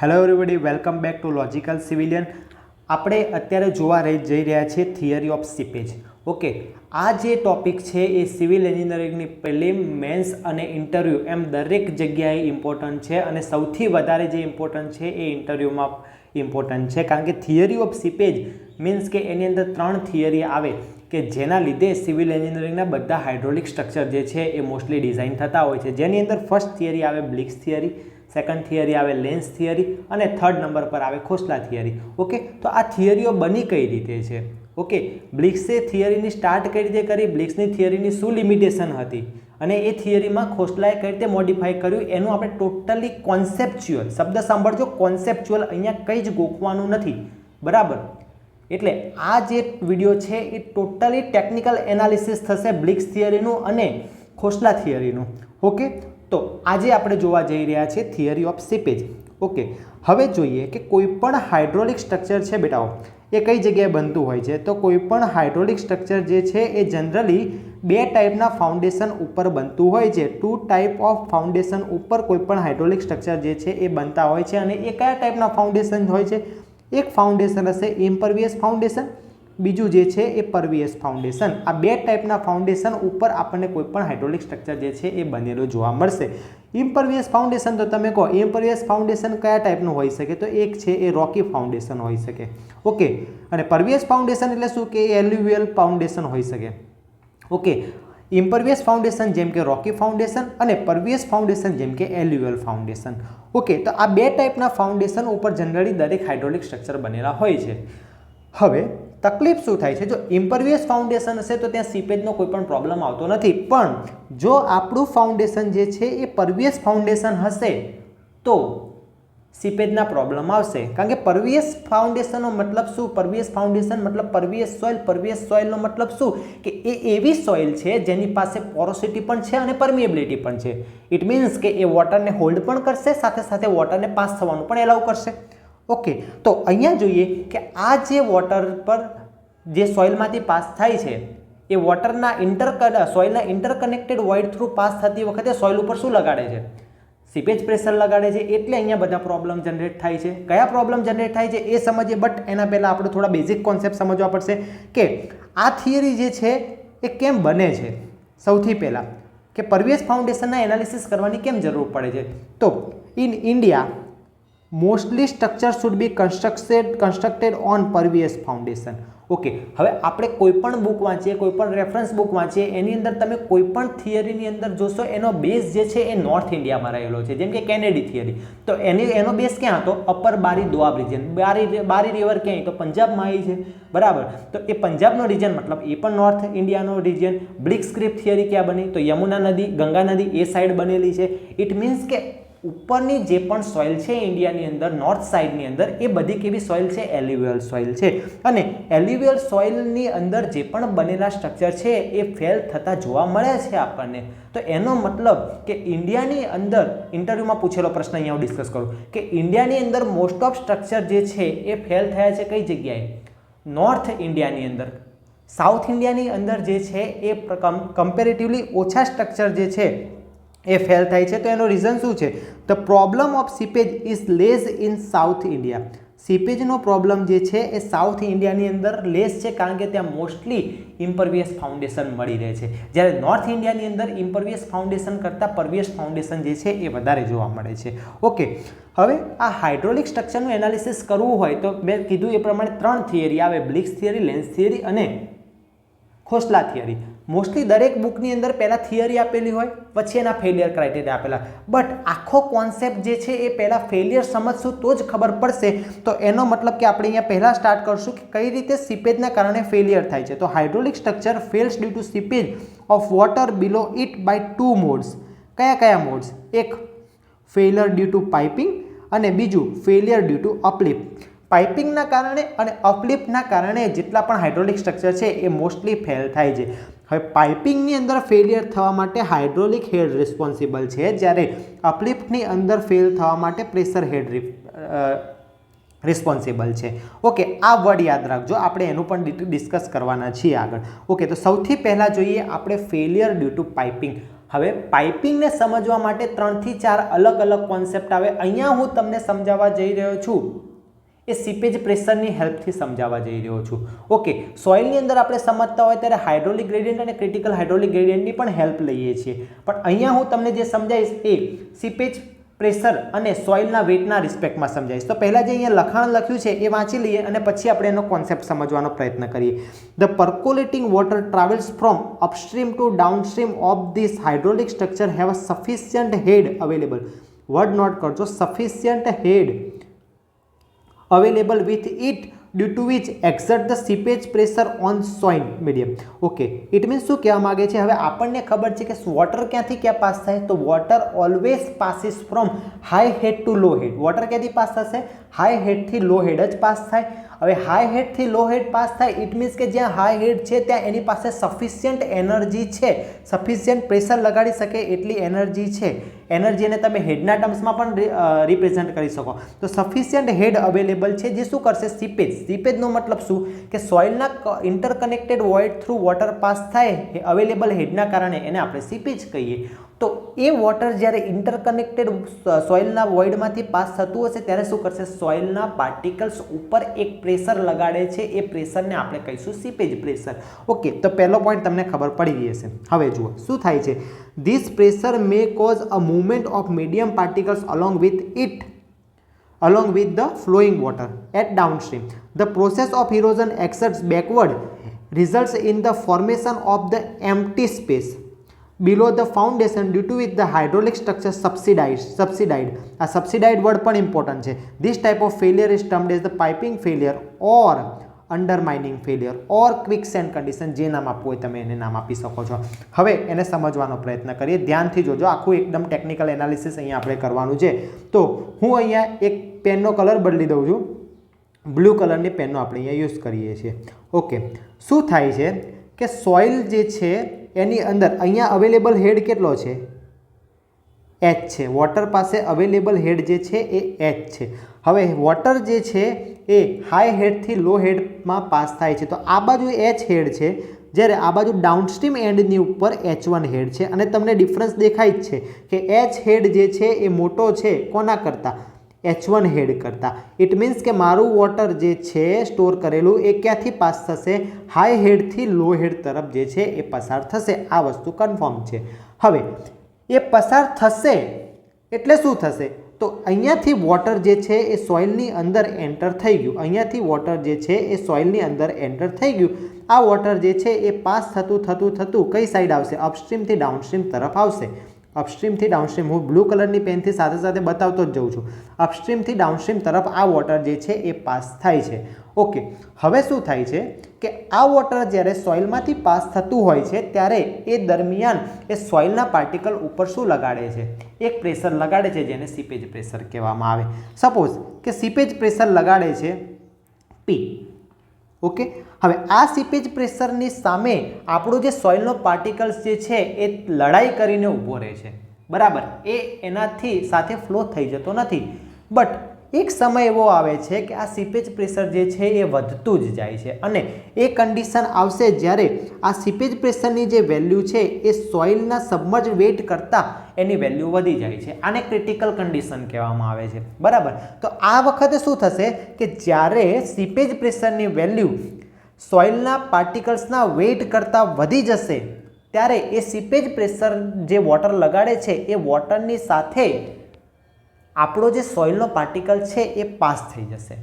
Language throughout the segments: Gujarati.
Hello everybody, welcome back to logical civilian. આપણે અત્યારે જોવા જઈ રહ્યા છીએ થિયરી ઓફ સીપેજ. ઓકે, આ જે ટોપિક છે એ સિવિલ એન્જિનિયરિંગની પ્રિલિમ, મેન્સ અને ઇન્ટરવ્યૂ એમ દરેક જગ્યાએ ઇમ્પોર્ટન્ટ છે અને સૌથી વધારે જે ઇમ્પોર્ટન્ટ છે એ ઇન્ટરવ્યૂમાં ઇમ્પોર્ટન્ટ છે. કારણ કે થિયરી ઓફ સીપેજ મીન્સ કે એની અંદર 3 થિયરી આવે કે જેના લીધે સિવિલ એન્જિનિયરિંગના બધા હાઇડ્રોલિક સ્ટ્રક્ચર જે છે એ મોસ્ટલી ડિઝાઇન થતા હોય છે. જેની અંદર ફર્સ્ટ થિયરી આવે બ્લિક્સ થિયરી, સેકન્ડ થિયરી આવે લેન્સ થિયરી અને થર્ડ નંબર પર આવે ખોસલા થિયરી. ઓકે, તો આ થિયરીઓ બની કઈ રીતે છે? ઓકે, બ્લિક્સે થિયરીની સ્ટાર્ટ કઈ રીતે કરી, બ્લિક્સની થિયરીની શું લિમિટેશન હતી અને એ થિયરીમાં ખોસલાએ કઈ રીતે મોડિફાઈ કર્યું એનું આપણે ટોટલી કોન્સેપ્ચ્યુઅલ, શબ્દ સાંભળજો, કોન્સેપ્ચ્યુઅલ, અહીંયા કંઈ જ ગોખવાનું નથી, બરાબર? એટલે આ જે વિડીયો છે એ ટોટલી ટેકનિકલ એનાલિસિસ થશે બ્લિક્સ થિયરીનું અને ખોસલા થિયરીનું. ઓકે, તો આજે આપણે જોવા જઈ રહ્યા છીએ થિયરી ઓફ સીપેજ. ઓકે, હવે જોઈએ કે કોઈ પણ હાઇડ્રોલિક સ્ટ્રક્ચર છે બેટાઓ એ કઈ જગ્યાએ બનતું હોય છે. તો કોઈ પણ હાઇડ્રોલિક સ્ટ્રક્ચર જે છે એ જનરલી 2 ટાઈપના ફાઉન્ડેશન ઉપર બનતું હોય છે. 2 ટાઈપ ઓફ ફાઉન્ડેશન ઉપર કોઈ પણ હાઇડ્રોલિક સ્ટ્રક્ચર જે છે એ બનતા હોય છે. અને એ કયા ટાઈપના ફાઉન્ડેશન હોય છે? એક ફાઉન્ડેશન હશે ઇમ્પરવિયસ ફાઉન્ડેશન, બીજું જે છે એ પરવિયસ ફાઉન્ડેશન. આ 2 ટાઈપના ફાઉન્ડેશન ઉપર આપણને કોઈ પણ હાઇડ્રોલિક સ્ટ્રક્ચર જે છે એ બનેલું જોવા મળશે. ઇમ્પરવિયસ ફાઉન્ડેશન તો તમે કહો ઇમ્પરવિયસ ફાઉન્ડેશન કયા ટાઈપનું હોઈ શકે? તો એક છે એ રોકી ફાઉન્ડેશન હોઈ શકે. ઓકે, અને પરવિયસ ફાઉન્ડેશન એટલે શું કે એલ્યુવિયલ ફાઉન્ડેશન હોઈ શકે. ઓકે, ઇમ્પરવિયસ ફાઉન્ડેશન જેમ કે રોકી ફાઉન્ડેશન અને પરવિયસ ફાઉન્ડેશન જેમ કે એલ્યુવિયલ ફાઉન્ડેશન. ઓકે, તો આ 2 ટાઈપના ફાઉન્ડેશન ઉપર જનરલી દરેક હાઇડ્રોલિક સ્ટ્રક્ચર બનેલા હોય છે. હવે તકલીફ શું થાય છે? જો ઇમ્પરવિયસ ફાઉન્ડેશન હશે તો ત્યાં સીપેજનો કોઈ પણ પ્રોબ્લેમ આવતો નથી. પણ જો આપણું ફાઉન્ડેશન જે છે એ પરવિયસ ફાઉન્ડેશન હશે તો સીપેજના પ્રોબ્લેમ આવશે. કારણ કે પરવિયસ ફાઉન્ડેશનનો મતલબ શું? પરવિયસ ફાઉન્ડેશન મતલબ પરવિયસ સોઇલ. પરવિયસ સોઇલનો મતલબ શું? કે એ એવી સોઇલ છે જેની પાસે પોરોસિટી પણ છે અને પરમિએબિલિટી પણ છે. ઇટ મીન્સ કે એ વોટરને હોલ્ડ પણ કરશે, સાથે સાથે વોટરને પાસ થવાનું પણ એલાઉ કરશે. ઓકે, તો અહીંયા જોઈએ કે આ જે વોટર પર જે સોઇલમાંથી પાસ થાય છે એ વોટરના સોઇલના ઇન્ટરકનેક્ટેડ વોઇડ થ્રુ પાસ થતી વખતે સોઇલ ઉપર શું લગાડે છે? સીપેજ પ્રેશર લગાડે છે. એટલે અહીંયા બધા પ્રોબ્લેમ જનરેટ થાય છે. કયા પ્રોબ્લેમ જનરેટ થાય છે એ સમજીએ, બટ એના પહેલાં આપણે થોડા બેઝિક કોન્સેપ્ટ સમજવા પડશે કે આ થિયરી જે છે એ કેમ બને છે. સૌથી પહેલાં કે પરવિયસ ફાઉન્ડેશનના એનાલિસિસ કરવાની કેમ જરૂર પડે છે? તો in India mostly structure should be constructed on pervious foundation. Okay, હવે આપણે કોઈ પણ બુક વાંચીએ, કોઈ પણ રેફરન્સ બુક વાંચીએ, એની અંદર તમે કોઈ પણ થિયરીની અંદર જોશો એનો બેઝ જે છે એ નોર્થ ઇન્ડિયામાં રહેલો છે. જેમ કે કેનેડી થિયરી, તો એનો બેઝ ક્યાં હતો? અપર બારી દોઆબ રિજન. બારી રિવર ક્યાંય? તો પંજાબમાં આવી છે, બરાબર? તો એ પંજાબનો રિજન મતલબ એ પણ નોર્થ ઇન્ડિયાનો રિજન. બ્લિક્સ સ્ક્રિપ્ટ થિયરી ક્યાં બની? તો યમુના નદી, ગંગા નદી એ સાઈડ બનેલી છે. ઇટ મીન્સ કે ઉપરની જે પણ સોઇલ છે ઇન્ડિયાની અંદર, નોર્થ સાઇડની અંદર, એ બધી કેવી સોઇલ છે? એલ્યુવિયલ સોઇલ છે. અને એલ્યુવિયલ સોઇલની અંદર જે પણ બનેલા સ્ટ્રક્ચર છે એ ફેલ થતા જોવા મળે છે આપણને. તો એનો મતલબ કે ઇન્ડિયાની અંદર, ઇન્ટરવ્યૂમાં પૂછેલો પ્રશ્ન અહીંયા હું ડિસ્કસ કરું કે ઇન્ડિયાની અંદર મોસ્ટ ઓફ સ્ટ્રક્ચર જે છે એ ફેલ થયા છે કઈ જગ્યાએ? નોર્થ ઇન્ડિયાની અંદર. સાઉથ ઇન્ડિયાની અંદર જે છે એ કમ્પેરેટિવલી ઓછા સ્ટ્રક્ચર જે છે એ ફેલ થાય છે. તો એનો રીઝન શું છે? The problem of seepage is less in south India. સીપેજનો પ્રોબ્લેમ જે છે એ સાઉથ ઇન્ડિયાની અંદર લેસ છે કારણ કે ત્યાં મોસ્ટલી ઇમ્પરવિયસ ફાઉન્ડેશન મળી રહે છે. જ્યારે નોર્થ ઇન્ડિયાની અંદર ઇમ્પરવિયસ ફાઉન્ડેશન કરતાં પરવિયસ ફાઉન્ડેશન જે છે એ વધારે જોવા મળે છે. ઓકે, હવે આ હાઇડ્રોલિક સ્ટ્રક્ચરનું એનાલિસિસ કરવું હોય તો મેં કીધું એ પ્રમાણે 3 થિયરી આવે: બ્લિક્સ થિયરી, લેન્સ થિયરી અને ખોસલા થિયરી. મોસ્ટલી દરેક બુકની અંદર પહેલાં થિયરી આપેલી હોય, પછી એના ફેલિયર ક્રાઇટેરિયા આપેલા. બટ આખો કોન્સેપ્ટ જે છે એ પહેલાં ફેલિયર સમજશું તો જ ખબર પડશે. તો એનો મતલબ કે આપણે અહીંયા પહેલાં સ્ટાર્ટ કરશું કે કઈ રીતે સીપેજના કારણે ફેલિયર થાય છે. તો hydraulic structure fails due to seepage of water below it by 2 modes. કયા કયા મોડ્સ? એક ફેલિયર ડ્યુ ટુ પાઇપિંગ અને બીજું ફેલિયર ડ્યુ ટુ અપલિફ્ટ. પાઇપિંગના કારણે અને અપલિફ્ટના કારણે જેટલા પણ હાઇડ્રોલિક સ્ટ્રક્ચર છે એ મોસ્ટલી ફેલ થાય છે. હવે પાઇપિંગની અંદર ફેલિયર થવા માટે હાઇડ્રોલિક હેડ રિસ્પોન્સિબલ છે, જ્યારે અપલિફ્ટની અંદર ફેલ થવા માટે પ્રેશર હેડ રિસ્પોન્સિબલ છે. ઓકે, આ વર્ડ યાદ રાખજો, આપણે એનું પણ ડિસ્કસ કરવાના છીએ આગળ. ઓકે, તો સૌથી પહેલાં જોઈએ આપણે ફેલિયર ડ્યુ ટુ પાઇપિંગ. હવે પાઇપિંગને સમજવા માટે 3 થી 4 અલગ અલગ કોન્સેપ્ટ આવે. અહીંયા હું તમને સમજાવવા જઈ રહ્યો છું એ સીપેજ પ્રેશરની હેલ્પથી સમજાવવા જઈ રહ્યો છું. ઓકે, સોઇલની અંદર આપણે સમજતા હોય ત્યારે હાઇડ્રોલિક ગ્રેડિયન્ટ અને ક્રિટિકલ હાઇડ્રોલિક ગ્રેડિયન્ટની પણ હેલ્પ લઈએ છીએ, પણ અહીંયા હું તમને જે સમજાવીશ એ સીપેજ પ્રેશર અને સોઇલના વેટના રિસ્પેક્ટમાં સમજાવીશ. તો પહેલાં જે અહીંયા લખાણ લખ્યું છે એ વાંચી લઈએ અને પછી આપણે એનો કોન્સેપ્ટ સમજવાનો પ્રયત્ન કરીએ. The percolating water travels from upstream to downstream of this hydraulic structure have a sufficient head available. Word note કરજો, sufficient head available with it due to which exert the seepage pressure on soil medium. Okay, it means શું કહેવા માગે છે? હવે આપણને ખબર છે કે વોટર ક્યાંથી ક્યાં પાસ થાય, તો water always passes from high head to low head. Water ક્યાંથી પાસ થશે? હાઈ હેડથી લો હેડ જ પાસ થાય. હવે હાઈ હેડથી લો હેડ પાસ થાય ઇટ મીન્સ કે જ્યાં હાઈ હેડ છે ત્યાં એની પાસે સફિશિયન્ટ એનર્જી છે, સફિશિયન્ટ પ્રેશર લગાડી શકે એટલી એનર્જી છે. એનર્જીને તમે હેડના ટર્મ્સમાં પણ રિપ્રેઝન્ટ કરી શકો. તો સફિશિયન્ટ હેડ અવેલેબલ છે જે શું કરશે? સીપેજ. સીપેજનો મતલબ શું? કે સોઇલના interconnected void through water pass થાય અવેલેબલ હેડના કારણે એને આપણે સીપેજ કહીએ. તો એ વોટર જ્યારે ઇન્ટરકનેક્ટેડ સોઇલના વોઇડમાંથી પાસ થતું હશે ત્યારે શું કરશે? સોઇલના પાર્ટિકલ્સ ઉપર એક પ્રેશર લગાડે છે, એ પ્રેશરને આપણે કહીશું સીપેજ પ્રેશર. ઓકે, તો પહેલો પોઈન્ટ તમને ખબર પડી ગઈ હશે. હવે જુઓ શું થાય છે. This pressure May cause a movement of medium particles along with the flowing water at downstream. The process of erosion exerts backward results in the formation of the empty space below the foundation due to which the hydraulic structure subsidized. આ subsidized word પણ important છે. This type of failure is termed as the piping failure or undermining failure or quicksand condition. જે નામ આપવું હોય તમે એને નામ આપી શકો છો. હવે એને સમજવાનો પ્રયત્ન કરીએ, ધ્યાનથી જોજો. આખું એકદમ ટેકનિકલ એનાલિસિસ અહીંયા આપણે કરવાનું છે. તો હું અહીંયા એક પેનનો કલર બદલી દઉં છું, બ્લુ કલરની પેનનો આપણે અહીંયા યુઝ કરીએ છીએ. ઓકે, શું થાય છે કે સોઇલ જે છે એની અંદર અહીંયા અવેલેબલ હેડ કેટલો છે? એચ છે. વોટર પાસે અવેલેબલ હેડ જે છે એ એચ છે. હવે વોટર જે છે એ હાઈ હેડથી લો હેડમાં પાસ થાય છે. તો આ બાજુ એચ હેડ છે, જ્યારે આ બાજુ ડાઉનસ્ટ્રીમ એન્ડની ઉપર H1 હેડ છે. અને તમને ડિફરન્સ દેખાય જ છે કે એચ હેડ જે છે એ મોટો છે કોના કરતાં? H1 હેડ કરતાં. ઇટ મીન્સ કે મારું વોટર જે છે સ્ટોર કરેલું એ ક્યાંથી પાસ થશે? હાઈ હેડથી લો હેડ તરફ જે છે એ પસાર થશે. આ વસ્તુ કન્ફર્મ છે. હવે એ પસાર થશે એટલે શું થશે? તો અહીંયાથી વોટર જે છે એ સોઇલની અંદર એન્ટર થઈ ગયું. અહીંયાથી વોટર જે છે એ સોઇલની અંદર એન્ટર થઈ ગયું. આ વોટર જે છે એ પાસ થતું કઈ સાઈડ આવશે? અપસ્ટ્રીમથી ડાઉનસ્ટ્રીમ તરફ આવશે. અપસ્ટ્રીમથી ડાઉનસ્ટ્રીમ, હું બ્લુ કલરની પેનથી સાથે સાથે બતાવતો જ જઉં છું. અપસ્ટ્રીમથી ડાઉનસ્ટ્રીમ તરફ આ વોટર જે છે એ પાસ થાય છે. ઓકે, હવે શું થાય છે કે આ વોટર જ્યારે સોઇલમાંથી પાસ થતું હોય છે ત્યારે એ દરમિયાન એ સોઇલના પાર્ટિકલ ઉપર શું લગાડે છે? એક પ્રેશર લગાડે છે જેને સીપેજ પ્રેશર કહેવામાં આવે. સપોઝ કે સીપેજ પ્રેશર લગાડે છે P. ઓકે, હવે આ સીપેજ પ્રેશરની સામે આપણું જે સોઇલનો પાર્ટિકલ્સ જે છે એ લડાઈ કરીને ઊભો રહે છે. બરાબર, એ એનાથી સાથે ફ્લો થઈ જતો નથી. બટ એક સમય એવો આવે છે કે આ સીપેજ પ્રેશર જે છે એ વધતું જ જાય છે અને એ કન્ડિશન આવશે જ્યારે આ સીપેજ પ્રેશરની જે વેલ્યુ છે એ સોઇલના સબમર્જ વેટ કરતાં એની વેલ્યુ વધી જાય છે. આને ક્રિટિકલ કન્ડિશન કહેવામાં આવે છે. બરાબર, તો આ વખતે શું થશે કે જ્યારે સીપેજ પ્રેશરની વેલ્યુ સોઇલના પાર્ટિકલ્સના વેઇટ કરતાં વધી જશે ત્યારે એ સીપેજ પ્રેશર જે વોટર લગાડે છે એ વોટરની સાથે આપણો જે સોઇલનો પાર્ટિકલ છે એ પાસ થઈ જશે.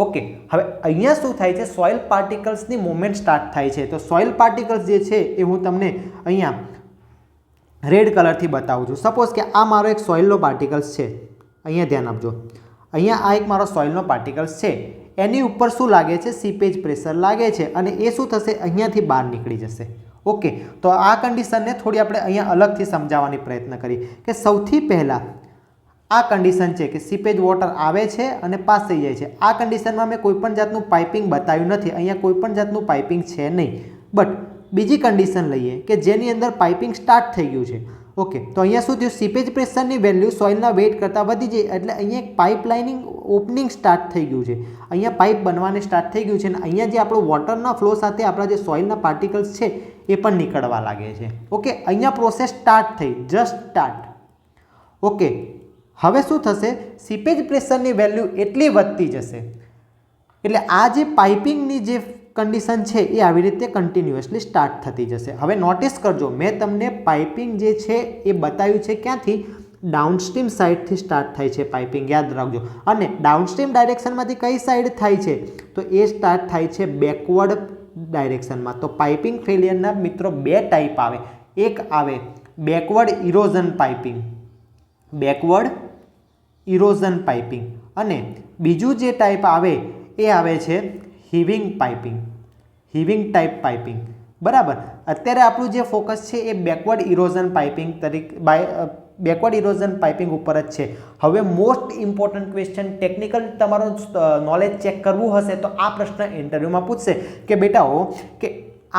ઓકે, હવે અહીંયા શું થાય છે? સોઇલ પાર્ટિકલ્સની મૂવમેન્ટ સ્ટાર્ટ થાય છે. તો સોઇલ પાર્ટિકલ્સ જે છે એ હું તમને અહીંયા રેડ કલરથી બતાવું છું. સપોઝ કે આ મારો એક સોઇલનો પાર્ટિકલ્સ છે. અહીંયા ધ્યાન આપજો. અહીંયા આ એક મારો સોઇલનો પાર્ટિકલ્સ છે. એની ઉપર શું લાગે છે? સીપેજ પ્રેશર લાગે છે અને એ શું થશે? અહીંયાથી બહાર નીકળી જશે. ઓકે, તો આ કન્ડિશનને થોડી આપણે અહીંયા અલગથી સમજાવવાની પ્રયત્ન કરીએ કે સૌથી પહેલાં આ કન્ડિશન છે કે સીપેજ વોટર આવે છે અને પાસ થઈ જાય છે. આ કન્ડિશનમાં મેં કોઈપણ જાતનું પાઇપિંગ બતાવ્યું નથી. અહીંયા કોઈપણ જાતનું પાઇપિંગ છે નહીં. બટ બીજી કન્ડિશન લઈએ કે જેની અંદર પાઇપિંગ સ્ટાર્ટ થઈ ગયું છે. ઓકે, તો અહીંયા શું થયું, સીપેજ પ્રેશરની વેલ્યુ સોઇલના વેટ કરતાં વધી જાય એટલે અહીંયા એક પાઇપલાઇનિંગ ઓપનિંગ સ્ટાર્ટ થઈ ગયું છે, અહીંયા પાઇપ બનવાને સ્ટાર્ટ થઈ ગયું છે અને અહીંયા જે આપણો વોટરના ફ્લો સાથે આપણા જે સોઇલના પાર્ટિકલ્સ છે એ પણ નીકળવા લાગે છે. ઓકે, અહીંયા પ્રોસેસ સ્ટાર્ટ થઈ, જસ્ટ સ્ટાર્ટ. ઓકે, હવે શું થશે, સીપેજ પ્રેશરની વેલ્યુ એટલી વધતી જશે એટલે આ જે પાઇપિંગની જે કન્ડિશન છે એ આવી રીતે કન્ટિન્યુઅસલી સ્ટાર્ટ થતી જશે. હવે નોટિસ કરજો, મેં તમને પાઇપિંગ જે છે એ બતાવ્યું છે ક્યાંથી, ડાઉનસ્ટ્રીમ સાઇડથી સ્ટાર્ટ થાય છે પાઇપિંગ, યાદ રાખજો. અને ડાઉનસ્ટ્રીમ ડાયરેક્શનમાંથી કઈ સાઇડ થાય છે, તો એ સ્ટાર્ટ થાય છે બેકવર્ડ ડાયરેક્શનમાં. તો પાઇપિંગ ફેલિયરના મિત્રો બે ટાઈપ આવે, એક આવે backward erosion piping, backward erosion piping, અને બીજું જે ટાઈપ આવે એ આવે છે heaving piping, heaving type piping. બરાબર, અત્યારે આપણું જે ફોકસ છે એ backward erosion piping backward erosion piping ઉપર જ છે. હવે મોસ્ટ ઇમ્પોર્ટન્ટ ક્વેશ્ચન, ટેકનિકલ તમારું નોલેજ ચેક કરવું હશે તો આ પ્રશ્ન ઇન્ટરવ્યૂમાં પૂછશે કે બેટાઓ કે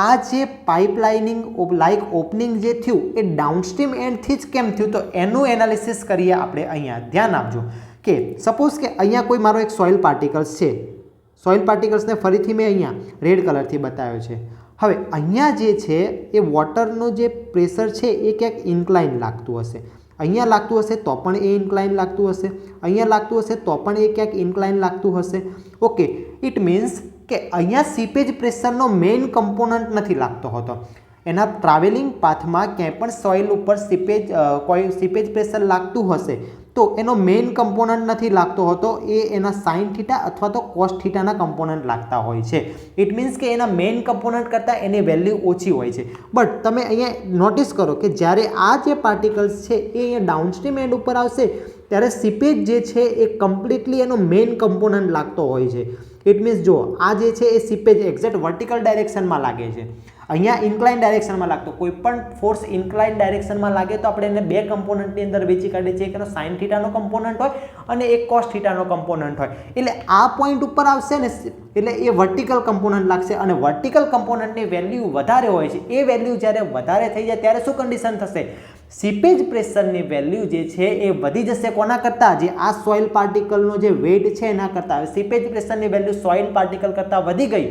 આ જે પાઇપલાઇનિંગ લાઇક ઓપનિંગ જે થયું એ ડાઉનસ્ટ્રીમ એન્ડથી જ કેમ થયું, તો એનું એનાલિસિસ કરીએ આપણે. અહીંયા ધ્યાન આપજો કે સપોઝ કે અહીંયા કોઈ મારો એક સોઇલ પાર્ટિકલ્સ છે, સોઇલ પાર્ટિકલ્સને ફરીથી મેં અહીંયા રેડ કલરથી બતાવ્યો છે. હવે અહીંયા જે છે એ વોટરનું જે પ્રેશર છે એ ક્યાંક ઇન્ક્લાઇન લાગતું હશે, અહીંયા લાગતું હશે તો પણ એ ઇન્ક્લાઇન લાગતું હશે, અહીંયા લાગતું હશે તો પણ એ ક્યાંક ઇન્ક્લાઇન લાગતું હશે. ઓકે, ઇટ મીન્સ કે અહીંયા સીપેજ પ્રેશરનો મેઇન કમ્પોનન્ટ નથી લાગતો હોતો, એના ટ્રાવેલિંગ પાથમાં ક્યાંય પણ સોઇલ ઉપર કોઈ સીપેજ પ્રેશર લાગતું હશે તો એનો મેઇન કમ્પોનન્ટ નથી લાગતો હોતો, એ એના સાઇન થીટા અથવા તો કોસ થીટાના કમ્પોનન્ટ લાગતા હોય છે. ઇટ મીન્સ કે એના મેઇન કમ્પોનન્ટ કરતાં એની વેલ્યુ ઓછી હોય છે. બટ તમે અહીંયા નોટિસ કરો કે જ્યારે આ જે પાર્ટિકલ્સ છે એ અહીંયા ડાઉનસ્ટ્રીમ એન્ડ ઉપર આવશે ત્યારે સીપેજ જે છે એ કમ્પ્લીટલી એનો મેઇન કમ્પોનન્ટ લાગતો હોય છે. ઇટ મીન્સ જો આ જે છે એ સીપેજ એક્ઝેક્ટ વર્ટિકલ ડાયરેક્શનમાં લાગે છે, અહીંયા ઇન્ક્લાઇન ડાયરેક્શનમાં લાગતો. કોઈ પણ ફોર્સ ઇન્ક્લાઇન ડાયરેક્શનમાં લાગે તો આપણે એને બે કમ્પોનન્ટની અંદર વેચી કાઢીએ છીએ, એક એનો સાઇન થીટાનો કમ્પોનન્ટ હોય અને એક કોસ થીટાનો કમ્પોનન્ટ હોય. એટલે આ પોઈન્ટ ઉપર આવશે ને એટલે એ વર્ટિકલ કમ્પોનન્ટ લાગશે અને વર્ટિકલ કમ્પોનન્ટની વેલ્યુ વધારે હોય છે. એ વેલ્યુ જ્યારે વધારે થઈ જાય ત્યારે શું કન્ડિશન થશે, સીપેજ પ્રેશરની વેલ્યુ જે છે એ વધી જશે. કોના કરતાં, જે આ સોઇલ પાર્ટિકલનો જે વેઇટ છે એના કરતાં. સીપેજ પ્રેશરની વેલ્યુ સોઇલ પાર્ટિકલ કરતાં વધી ગઈ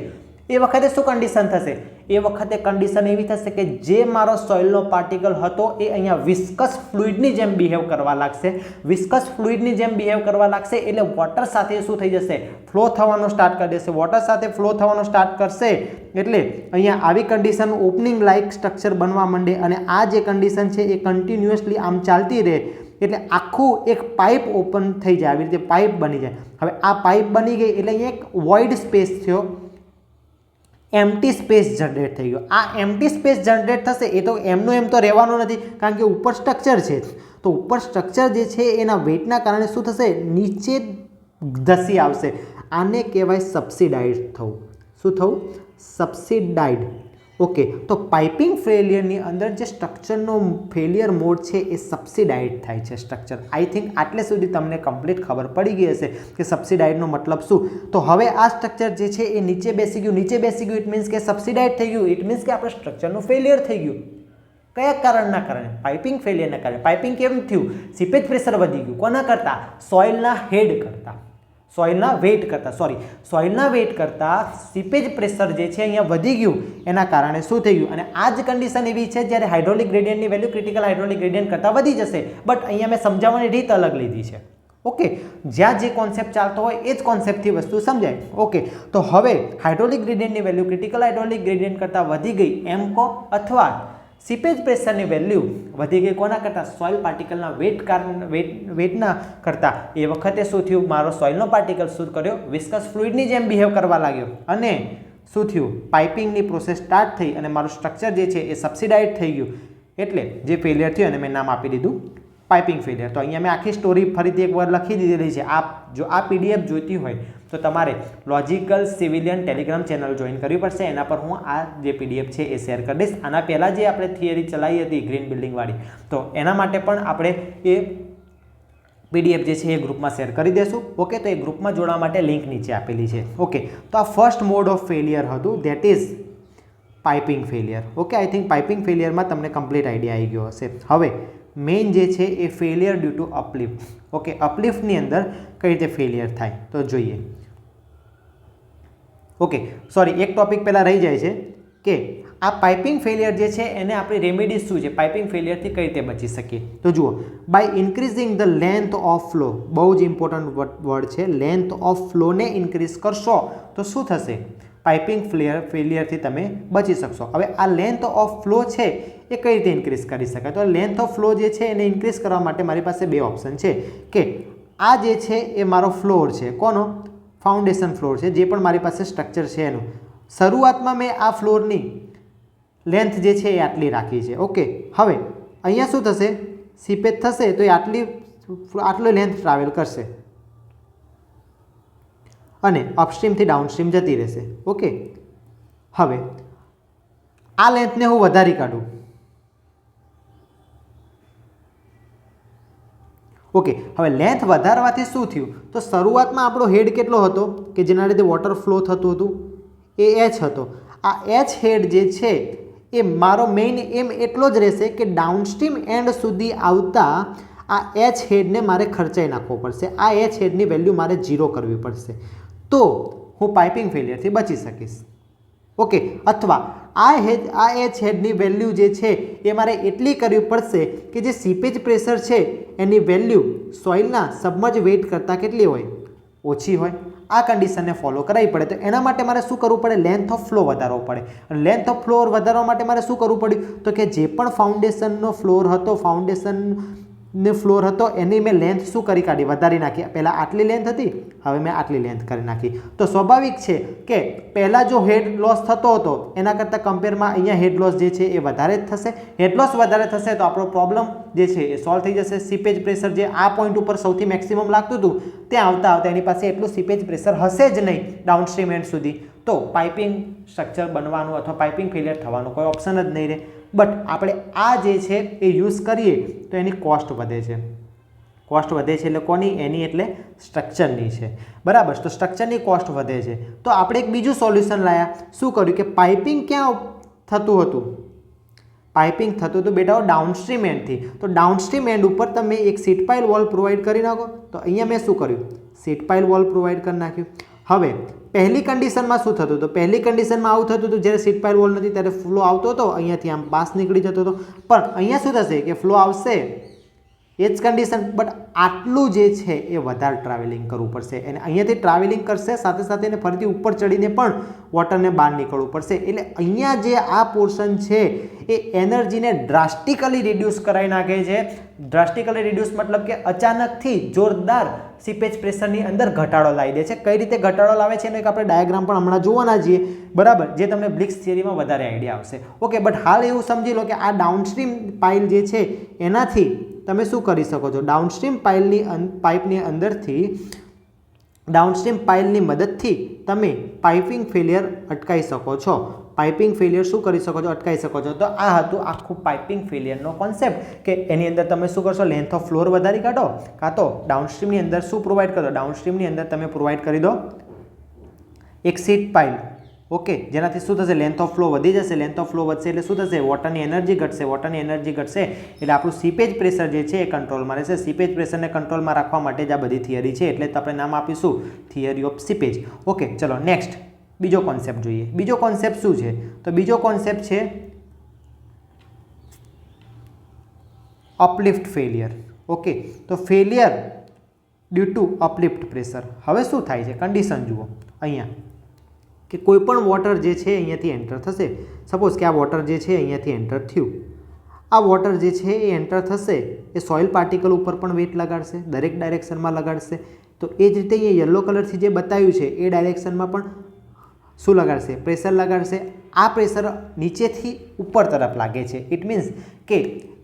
એ વખતે શું કન્ડિશન થશે, એ વખતે કન્ડિશન એવી થશે કે જે મારો સોઇલનો પાર્ટિકલ હતો એ અહીંયા વિસ્કસ ફ્લુઇડની જેમ બિહેવ કરવા લાગશે. વિસ્કસ ફ્લુઇડની જેમ બિહેવ કરવા લાગશે એટલે વોટર સાથે શું થઈ જશે, ફ્લો થવાનો સ્ટાર્ટ કરી દેશે. વોટર સાથે ફ્લો થવાનો સ્ટાર્ટ કરશે એટલે અહીંયા આવી કન્ડિશન ઓપનિંગ લાઇક સ્ટ્રક્ચર બનવા માંડે અને આ જે કન્ડિશન છે એ કન્ટિન્યુઅસલી આમ ચાલતી રહે એટલે આખું એક પાઇપ ઓપન થઈ જાય, આવી રીતે પાઇપ બની જાય. હવે આ પાઇપ બની ગઈ એટલે અહીંયા એક વોઇડ સ્પેસ થયો, એમ્પ્ટી સ્પેસ જનરેટ થઈ ગયો. આ એમ્પ્ટી સ્પેસ જનરેટ થશે એ તો એમનું એમ તો રહેવાનું નથી કારણ કે ઉપર સ્ટ્રક્ચર છે, તો ઉપર સ્ટ્રક્ચર જે છે એના વેઇટના કારણે શું થશે, નીચે ધસી આવશે. આને કહેવાય સબસિડાઇડ થવું. શું થવું, સબસિડાઇડ. ઓકે, તો પાઇપિંગ ફેલિયરની અંદર જે સ્ટ્રક્ચરનો ફેલિયર મોડ છે એ સબસિડાઇડ થાય છે સ્ટ્રક્ચર. આઈ થિંક આટલે સુધી તમને કમ્પ્લીટ ખબર પડી ગઈ હશે કે સબસિડાઇડનો મતલબ શું. તો હવે આ સ્ટ્રક્ચર જે છે એ નીચે બેસી ગયું, નીચે બેસી ગયું ઇટ મીન્સ કે સબસિડાઇડ થઈ ગયું. ઇટ મીન્સ કે આપણે સ્ટ્રક્ચરનું ફેલિયર થઈ ગયું. કયા કારણના કારણે, પાઇપિંગ ફેલિયરના કારણે. પાઇપિંગ કેમ થયું, સીપેજ પ્રેશર વધી ગયું. કોના કરતાં, સોઇલના હેડ કરતાં, સોઇલના વેઇટ કરતાં, સોઇલના વેઇટ કરતાં સીપેજ પ્રેશર જે છે અહીંયા વધી ગયું. એના કારણે શું થઈ ગયું, અને આ જ કન્ડિશન એવી છે જ્યારે હાઇડ્રોલિક ગ્રેડિયન્ટની વેલ્યુ ક્રિટિકલ હાઇડ્રોલિક ગ્રેડિયન્ટ કરતાં વધી જશે. બટ અહીંયા મેં સમજાવવાની રીત અલગ લીધી છે. ઓકે, જ્યાં જે કોન્સેપ્ટ ચાલતો હોય એ જ કોન્સેપ્ટથી વસ્તુ સમજાય. ઓકે, તો હવે હાઇડ્રોલિક ગ્રેડિયન્ટની વેલ્યુ ક્રિટિકલ હાઇડ્રોલિક ગ્રેડિયન્ટ કરતાં વધી ગઈ એમકો અથવા સીપેજ પ્રેશરની વેલ્યુ વધી ગઈ કોના કરતાં, સોઇલ પાર્ટિકલના વેટના કરતાં. એ વખતે શું થયું, મારો સોઇલનો પાર્ટિકલ શું કર્યો, વિસ્કસ ફ્લુઇડની જેમ બિહેવ કરવા લાગ્યો અને શું થયું, પાઇપિંગની પ્રોસેસ સ્ટાર્ટ થઈ અને મારું સ્ટ્રક્ચર જે છે એ સબસિડાઇડ થઈ ગયું. એટલે જે ફેલિયર થયું અને મેં નામ આપી દીધું પાઇપિંગ ફેલિયર. તો અહીંયા મેં આખી સ્ટોરી ફરીથી એકવાર લખી દીધેલી છે. જો આ પીડીએફ જોઈતી હોય તો તમારે logical civilian Telegram channel join કરવી પડશે. એના પર હું આ જે પીડીએફ છે એ શેર કરી દઈશ. આના પહેલાં જે આપણે થિયરી ચલાવી હતી ગ્રીન બિલ્ડિંગવાળી, તો એના માટે પણ આપણે એ પીડીએફ જે છે એ ગ્રુપમાં શેર કરી દઈશું. ઓકે, તો એ ગ્રુપમાં જોડવા માટે લિંક નીચે આપેલી છે. ઓકે, તો આ ફર્સ્ટ મોડ ઓફ ફેલિયર હતું, that is piping failure. Okay, I think piping ફેલિયરમાં તમને કમ્પ્લીટ આઈડિયા આવી ગયો હશે. હવે મેઇન જે છે એ failure due to uplift. Okay, અપલિફ્ટની અંદર કઈ રીતે ફેલિયર થાય તો જોઈએ. ઓકે, સોરી, એક ટોપિક પહેલાં રહી જાય છે કે આ પાઇપિંગ ફેલિયર જે છે એને આપણી રેમેડીઝ શું છે, પાઇપિંગ ફેલિયરથી કઈ રીતે બચી શકીએ. તો જુઓ, by increasing the length of flow, બહુ જ ઇમ્પોર્ટન્ટ વર્ડ છે, લેન્થ ઓફ ફ્લોને ઇન્ક્રીઝ કરશો તો શું થશે, પાઇપિંગ ફેલિયરથી તમે બચી શકશો. હવે આ લેન્થ ઓફ ફ્લો છે એ કઈ રીતે ઇન્ક્રીઝ કરી શકાય. તો લેન્થ ઓફ ફ્લો જે છે એને ઇન્ક્રીઝ કરવા માટે મારી પાસે બે ઓપ્શન છે કે આ જે છે એ મારો ફ્લોર છે, કોનો, ફાઉન્ડેશન ફ્લોર છે, જે પણ મારી પાસે સ્ટ્રક્ચર છે એનું. શરૂઆતમાં મેં આ ફ્લોરની લેન્થ જે છે એ આટલી રાખી છે. ઓકે, હવે અહીંયા શું થશે, સીપેજ થશે તો એ આટલી લેન્થ ટ્રાવેલ કરશે અને અપસ્ટ્રીમથી ડાઉનસ્ટ્રીમ જતી રહેશે. ઓકે, હવે આ લેન્થને હું વધારી કાઢું. ઓકે, હવે લેન્થ વધારવાથી શું થયું, તો શરૂઆતમાં આપણો હેડ કેટલો હતો કે જેના લીધે વોટર ફ્લો થતું હતું, એ એચ હતો. આ એચ હેડ જે છે એ મારો મેઇન એમ એટલો જ રહેશે કે ડાઉનસ્ટ્રીમ એન્ડ સુધી આવતા આ એચ હેડને મારે ખર્ચાઈ નાખવો પડશે. આ એચ હેડની વેલ્યુ મારે 0 કરવી પડશે, તો હું પાઇપિંગ ફેલિયરથી બચી શકીશ. ઓકે, અથવા આ એચ હેડની વેલ્યુ જે છે એ મારે એટલી કરવી પડશે કે જે સીપેજ પ્રેશર છે એની વેલ્યુ સોઇલના સબમર્જ વેઇટ કરતાં કેટલી હોય, ઓછી હોય. આ કન્ડિશનને ફોલો કરાવવી પડે. તો એના માટે મારે શું કરવું પડે, લેન્થ ઓફ ફ્લો વધારવો પડે. અને લેન્થ ઓફ ફ્લો વધારવા માટે મારે શું કરવું પડ્યું, તો કે જે પણ ફાઉન્ડેશનનો ફ્લોર હતો, ફાઉન્ડેશનનો ફ્લોર હતો એની મેં લેન્થ શું કરી કાઢી, વધારી નાખી. પહેલાં આટલી લેન્થ હતી, હવે મેં આટલી લેન્થ કરી નાખી. તો સ્વાભાવિક છે કે પહેલાં જો હેડ લોસ થતો હતો એના કરતાં કમ્પેરમાં અહીંયા હેડ લોસ જે છે એ વધારે જ થશે. હેડ લોસ વધારે થશે તો આપણો પ્રોબ્લેમ જે છે એ સોલ્વ થઈ જશે. સીપેજ પ્રેશર જે આ પોઈન્ટ ઉપર સૌથી મેક્સિમમ લાગતું હતું ત્યાં આવતા એની પાસે એટલું સીપેજ પ્રેશર હશે જ નહીં ડાઉનસ્ટ્રીમ એન્ડ સુધી, તો પાઇપિંગ સ્ટ્રક્ચર બનવાનું અથવા પાઇપિંગ ફેલિયર થવાનું કોઈ ઓપ્શન જ નહીં રહે. બટ આપણે આ જે છે એ યુઝ કરીએ તો એની કોસ્ટ વધે છે. કોસ્ટ વધે છે એટલે કોની, એની એટલે સ્ટ્રક્ચરની છે, બરાબર. તો સ્ટ્રક્ચરની કોસ્ટ વધે છે. તો આપણે એક બીજું સોલ્યુશન લાવ્યા. શું કર્યું કે પાઇપિંગ ક્યાં થતું હતું, પાઇપિંગ થતું હતું બેટા ડાઉનસ્ટ્રીમ એન્ડથી. તો ડાઉનસ્ટ્રીમ એન્ડ ઉપર તમે એક સીટ પાઇલ વોલ પ્રોવાઈડ કરી નાખો. તો અહીંયા મેં શું કર્યું, સીટ પાઇલ વોલ પ્રોવાઈડ કરી નાખ્યું. હવે પહેલી કન્ડિશનમાં શું થતું હતું, પહેલી કન્ડિશનમાં આવું થતું હતું જ્યારે સીટ પાઇલ વોલ નથી ત્યારે ફ્લો આવતો હતો, અહીંયાથી આમ પાસ નીકળી જતો હતો. પણ અહીંયા શું થશે કે ફ્લો આવશે એ જ કન્ડિશન, બટ આટલું જે છે એ વધારે ટ્રાવેલિંગ કરવું પડશે. અને અહીંયાથી ટ્રાવેલિંગ કરશે સાથે સાથે એને ફરીથી ઉપર ચડીને પણ વોટરને બહાર નીકળવું પડશે. એટલે અહીંયા જે આ પોર્શન છે એ એનર્જીને ડ્રાસ્ટિકલી રિડ્યુસ કરાવી નાખે છે. ડ્રાસ્ટિકલી રિડ્યુસ મતલબ કે અચાનકથી જોરદાર સીપેજ પ્રેશરની અંદર ઘટાડો લાવી દે છે. કઈ રીતે ઘટાડો લાવે છે એનો એક આપણે ડાયાગ્રામ પણ હમણાં જોવાના છીએ, બરાબર, જે તમને બ્લિક્સ થિયરીમાં વધારે આઈડિયા આવશે. ઓકે, બટ હાલ એવું સમજી લો કે આ ડાઉનસ્ટ્રીમ પાઇલ જે છે એનાથી તમે શું કરી શકો છો, ડાઉનસ્ટ્રીમ પાઇપની અંદરથી ડાઉનસ્ટ્રીમ પાઇલની મદદથી તમે પાઇપિંગ ફેલિયર અટકાવી શકો છો. પાઇપિંગ ફેલિયર શું કરી શકો છો, અટકાવી શકો છો. તો આ હતું આખું પાઇપિંગ ફેલિયરનો કોન્સેપ્ટ કે એની અંદર તમે શું કરશો, લેન્થ ઓફ ફ્લોર વધારી કાઢો, કાં તો ડાઉનસ્ટ્રીમની અંદર શું પ્રોવાઈડ કરો, ડાઉનસ્ટ્રીમની અંદર તમે પ્રોવાઈડ કરી દો એક સીટ પાઇલ. ઓકે, જેનાથી શું થશે, લેન્થ ઓફ ફ્લો વધી જશે. લેન્થ ઓફ ફ્લો વધશે એટલે શું થશે, વોટરની એનર્જી ઘટશે. વોટરની એનર્જી ઘટશે એટલે આપણું સીપેજ પ્રેશર જે છે એ કંટ્રોલમાં રહેશે. સીપેજ પ્રેશરને કંટ્રોલમાં રાખવા માટે જ આ બધી થિયરી છે, એટલે આપણે નામ આપીશું થિયરી ઓફ સીપેજ. ઓકે, ચલો નેક્સ્ટ બીજો કોન્સેપ્ટ જોઈએ. બીજો કોન્સેપ્ટ શું છે, તો બીજો કોન્સેપ્ટ છે અપલિફ્ટ ફેલિયર. ઓકે, તો failure due to uplift pressure. હવે શું થાય છે, કન્ડિશન જુઓ અહીંયા કે કોઈ પણ વોટર જે છે અહીંયાથી એન્ટર થશે. સપોઝ કે આ વોટર જે છે અહીંયાથી એન્ટર થયું. આ વોટર જે છે એ એન્ટર થશે એ સોઇલ પાર્ટિકલ ઉપર પણ વેટ લગાડશે, દરેક ડાયરેક્શનમાં લગાડશે. તો એ જ રીતે અહીંયા યલો કલરથી જે બતાવ્યું છે એ ડાયરેક્શનમાં પણ શું લગાડશે, પ્રેશર લગાડશે. આ પ્રેશર નીચેથી ઉપર તરફ લાગે છે. ઇટ મીન્સ કે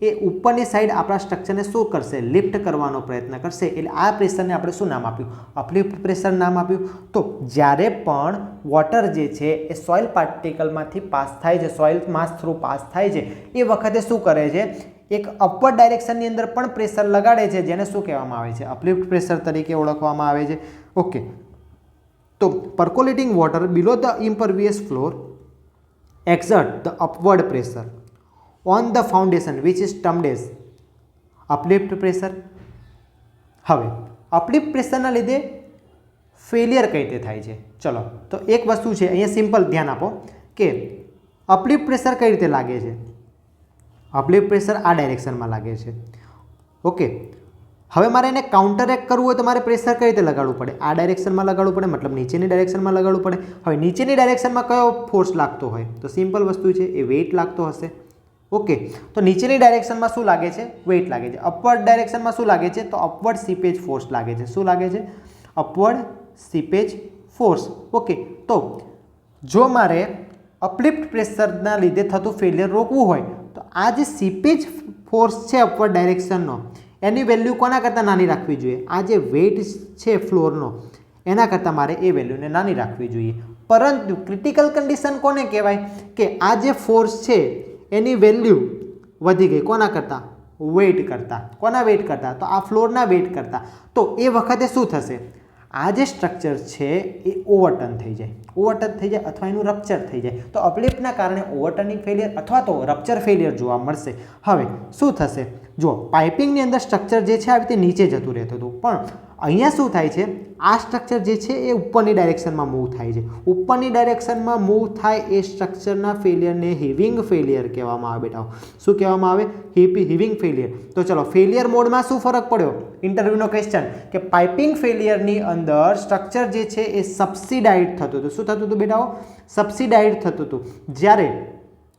એ ઉપરની સાઈડ આપણા સ્ટ્રક્ચરને શું કરશે, લિફ્ટ કરવાનો પ્રયત્ન કરશે. એટલે આ પ્રેશરને આપણે શું નામ આપ્યું, અપલિફ્ટ પ્રેશર નામ આપ્યું. તો જ્યારે પણ વોટર જે છે એ સોઇલ પાર્ટિકલમાંથી પાસ થાય છે, સોઇલ માસ થ્રુ પાસ થાય છે, એ વખતે શું કરે છે, એક અપવર્ડ ડાયરેક્શનની અંદર પણ પ્રેશર લગાડે છે, જેને શું કહેવામાં આવે છે, અપલિફ્ટ પ્રેશર તરીકે ઓળખવામાં આવે છે. ઓકે, તો percolating water below the impervious floor exert the upward pressure on the foundation which is termed as uplift pressure. હવે અપલિફ્ટ પ્રેશરના લીધે ફેલિયર કઈ રીતે થાય છે? ચલો, તો એક વસ્તુ છે અહીંયા સિમ્પલ ધ્યાન આપો કે અપલિફ્ટ પ્રેશર કઈ રીતે લાગે છે. અપલિફ્ટ પ્રેશર આ ડાયરેક્શનમાં લાગે છે. ઓકે, હવે મારે એને કાઉન્ટરેક્ટ કરવું હોય તો મારે પ્રેશર કઈ રીતે લગાડવું પડે? આ ડાયરેક્શનમાં લગાડવું પડે, મતલબ નીચેની ડાયરેક્શનમાં લગાડવું પડે. હવે નીચેની ડાયરેક્શનમાં કયો ફોર્સ લાગતો હોય? તો સિમ્પલ વસ્તુ છે, એ વેઇટ લાગતો હશે. ઓકે, તો નીચેની ડાયરેક્શનમાં શું લાગે છે? વેઇટ લાગે છે. અપવર્ડ ડાયરેક્શનમાં શું લાગે છે? તો અપવર્ડ સીપેજ ફોર્સ લાગે છે. શું લાગે છે? Upward seepage force. ઓકે, તો જો મારે અપલિફ્ટ પ્રેશરના લીધે થતું ફેલિયર રોકવું હોય તો આ જે સીપેજ ફોર્સ છે અપવર્ડ ડાયરેક્શનનો, એની વેલ્યુ કોના કરતાં નાની રાખવી જોઈએ? આ જે વેઇટ છે ફ્લોરનો, એના કરતાં મારે એ વેલ્યુને નાની રાખવી જોઈએ. પરંતુ ક્રિટિકલ કન્ડિશન કોને કહેવાય? કે આ જે ફોર્સ છે એની વેલ્યુ વધી ગઈ. કોના કરતાં? વેઇટ કરતાં. કોના વેઇટ કરતાં? તો આ ફ્લોરના વેઇટ કરતાં. તો એ વખતે શું થશે? આ જે સ્ટ્રક્ચર છે એ ઓવરટર્ન થઈ જાય. ઓવરટર્ન થઈ જાય અથવા એનું રપ્ચર થઈ જાય. તો અપલિફ્ટના કારણે ઓવરટર્નિંગ ફેલિયર અથવા તો રપ્ચર ફેલિયર જોવા મળશે. હવે શું થશે? જો પાઇપિંગની અંદર સ્ટ્રક્ચર જે છે આવી રીતે નીચે જતું રહેતું હતું, પણ અહીંયા શું થાય છે? આ સ્ટ્રક્ચર જે છે એ ઉપરની ડાયરેક્શનમાં મૂવ થાય છે. ઉપરની ડાયરેક્શનમાં મૂવ થાય એ સ્ટ્રક્ચરના ફેલિયરને હિવિંગ ફેલિયર કહેવામાં આવે. બેટા, શું કહેવામાં આવે? હિવિંગ ફેલિયર. તો ચલો, ફેલિયર મોડમાં શું ફરક પડ્યો? ઇન્ટરવ્યુનો ક્વેશ્ચન કે પાઇપિંગ ફેલિયરની અંદર સ્ટ્રક્ચર જે છે એ સબસિડાઇડ થતું હતું. શું થતું હતું બેટાઓ? સબસિડાઇડ થતું હતું. જ્યારે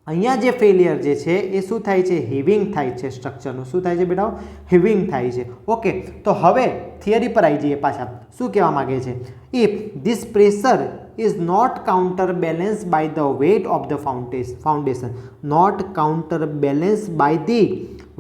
અહીંયા જે ફેલિયર જે છે એ શું થાય છે? હિવિંગ થાય છે સ્ટ્રક્ચરનું. શું થાય છે બેટાઓ? હિવિંગ થાય છે. ઓકે, તો હવે થિયરી પર આવી જઈએ પાછા. શું કહેવા માગે છે? If this pressure is not counter balance by the weight of the foundation. Not counter balance by the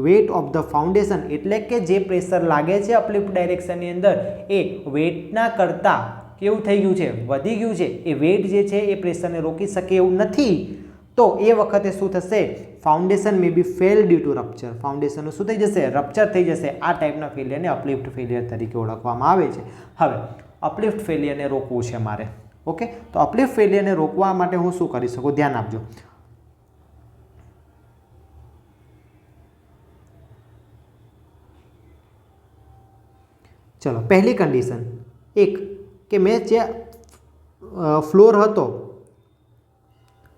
weight of the foundation એટલે કે જે પ્રેશર લાગે છે અપલિફ્ટ ડાયરેક્શનની અંદર એ વેઇટના કરતાં કેવું થઈ ગયું છે? વધી ગયું છે. એ વેઇટ જે છે એ પ્રેશરને રોકી શકે એવું નથી. તો એ વખતે શું થશે? Foundation may be fail due to rupture. ફાઉન્ડેશનનું શું થઈ જશે? રપ્ચર થઈ જશે. આ ટાઈપના ફેલિયરને અપલિફ્ટ ફેલિયર તરીકે ઓળખવામાં આવે છે. હવે અપલિફ્ટ ફેલિયરને રોકવું છે મારે. ઓકે, તો અપલિફ્ટ ફેલિયરને રોકવા માટે હું શું કરી શકું? ધ્યાન આપજો. ચલો, પહેલી કન્ડિશન એક કે મેં જે ફ્લોર હતો,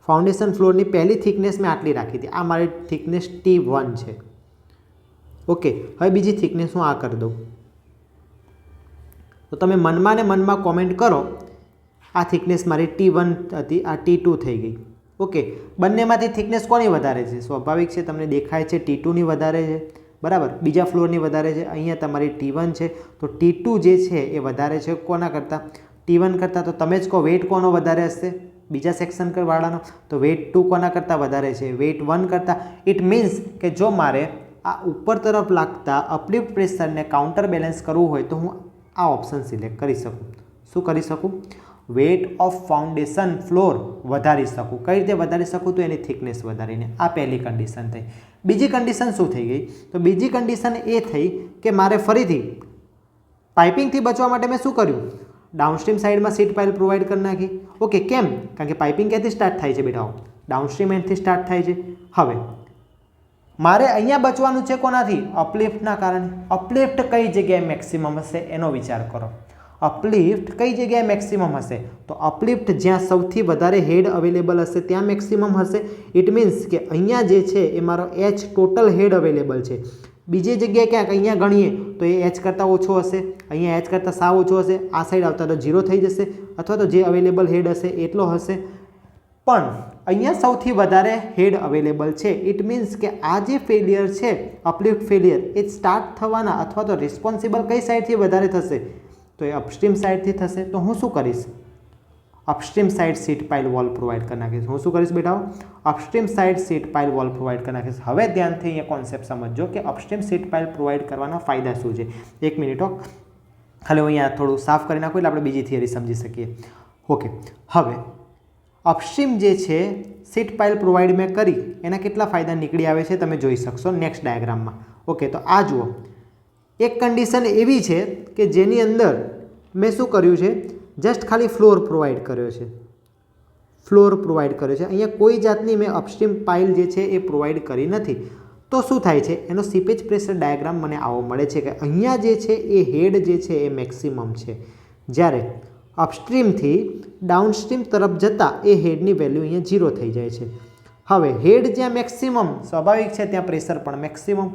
ફાઉન્ડેશન ફ્લોરની પહેલી થિકનેસ મેં આટલી રાખી હતી. આ મારી થિકનેસ T1 છે. ઓકે, હવે બીજી થિકનેસ હું આ કરી દઉં. તો તમે મનમાં ને મનમાં કોમેન્ટ કરો. આ થિકનેસ મારી T1 હતી, આ T2 થઈ ગઈ. ઓકે, બંનેમાંથી થિકનેસ કોની વધારે છે? સ્વાભાવિક છે, તમને દેખાય છે T2ની વધારે છે. બરાબર, બીજા ફ્લોરની વધારે છે. અહીંયા તમારી T1 છે, તો T2 જે છે એ વધારે છે કોના કરતાં? T1 કરતાં. તો તમે જ કહો વેઇટ કોનો વધારે હશે? બીજા સેક્શન વાળાનો. તો વેઇટ 2 કોના કરતાં વધારે છે? વેઇટ 1 કરતાં. ઇટ મીન્સ કે જો મારે આ ઉપર તરફ લાગતા અપલિફ્ટ પ્રેશરને કાઉન્ટર બેલેન્સ કરવું હોય તો હું આ ઓપ્શન સિલેક્ટ કરી શકું. શું કરી શકું? વેઇટ ઓફ ફાઉન્ડેશન ફ્લોર વધારી શકું. કઈ રીતે વધારી શકું? તો એની થિકનેસ વધારીને. આ પહેલી કન્ડિશન થઈ. બીજી કન્ડિશન શું થઈ ગઈ? તો બીજી કન્ડિશન એ થઈ કે મારે ફરીથી પાઇપિંગથી બચવા માટે મેં શું કર્યું? ડાઉનસ્ટ્રીમ સાઈડમાં સીટ પાઇલ પ્રોવાઈડ કરી નાખી. ઓકે, કેમ? કારણ કે પાઇપિંગ ક્યાંથી સ્ટાર્ટ થાય છે બેટાઓ? ડાઉનસ્ટ્રીમ એન્ડથી સ્ટાર્ટ થાય છે. હવે મારે અહીંયા બચવાનું છે કોનાથી? અપલિફ્ટના કારણે. અપલિફ્ટ કઈ જગ્યાએ મેક્સિમમ હશે એનો વિચાર કરો. અપલિફ્ટ કઈ જગ્યાએ મેક્સિમમ હશે? તો અપલિફ્ટ જ્યાં સૌથી વધારે હેડ અવેલેબલ હશે ત્યાં મેક્સિમમ હશે. ઇટ મીન્સ કે અહીંયા જે છે એ મારો H ટોટલ હેડ અવેલેબલ છે. બીજી જગ્યાએ ક્યાંક અહીંયા ગણીએ તો એ H કરતાં ઓછો હશે, અહીંયા H કરતાં સાવ ઓછો હશે. આ સાઈડ આવતા તો 0 થઈ જશે, અથવા તો જે અવેલેબલ હેડ હશે એટલો હશે. પણ અહીંયા સૌથી વધારે હેડ અવેલેબલ છે. ઇટ મીન્સ કે આ જે ફેલિયર છે અપલિફ્ટ ફેલિયર એ સ્ટાર્ટ થવાના અથવા તો રિસ્પોન્સિબલ કઈ સાઈડથી વધારે થશે? તો એ અપસ્ટ્રીમ સાઈડથી થશે. તો હું શું કરીશ? Upstream side sheet pile wall provide કરી નાખીશ. હું શું કરીશ બેટાઓ? Upstream side sheet pile wall provide કરી નાખીશ. હવે ધ્યાનથી અહીંયા કોન્સેપ્ટ સમજો કે અપસ્ટ્રીમ સીટ પાઇલ પ્રોવાઈડ કરવાના ફાયદા શું છે. એક મિનિટ હો, ખાલી હું અહીંયા થોડું સાફ કરી નાખું એટલે આપણે બીજી થિયરી સમજી શકીએ. ઓકે, હવે અપસ્ટ્રીમ જે છે સીટ પાઇલ પ્રોવાઈડ મેં કરી એના કેટલા ફાયદા નીકળી આવે છે તમે જોઈ શકશો નેક્સ્ટ ડાયાગ્રામમાં. ઓકે, તો આ જુઓ, એક કન્ડિશન એવી છે કે જેની અંદર મેં શું કર્યું છે? જસ્ટ ખાલી ફ્લોર પ્રોવાઈડ કર્યો છે. ફ્લોર પ્રોવાઈડ કર્યો છે. અહીંયા કોઈ જાતની મેં અપસ્ટ્રીમ પાઇલ જે છે એ પ્રોવાઈડ કરી નથી. તો શું થાય છે, એનો સીપેજ પ્રેશર ડાયાગ્રામ મને આવો મળે છે કે અહીંયા જે છે એ હેડ જે છે એ મેક્સિમમ છે, જ્યારે અપસ્ટ્રીમથી ડાઉનસ્ટ્રીમ તરફ જતાં એ હેડની વેલ્યુ અહીંયા 0 થઈ જાય છે. હવે હેડ જ્યાં મેક્સિમમ સ્વાભાવિક છે ત્યાં પ્રેશર પણ મેક્સિમમ.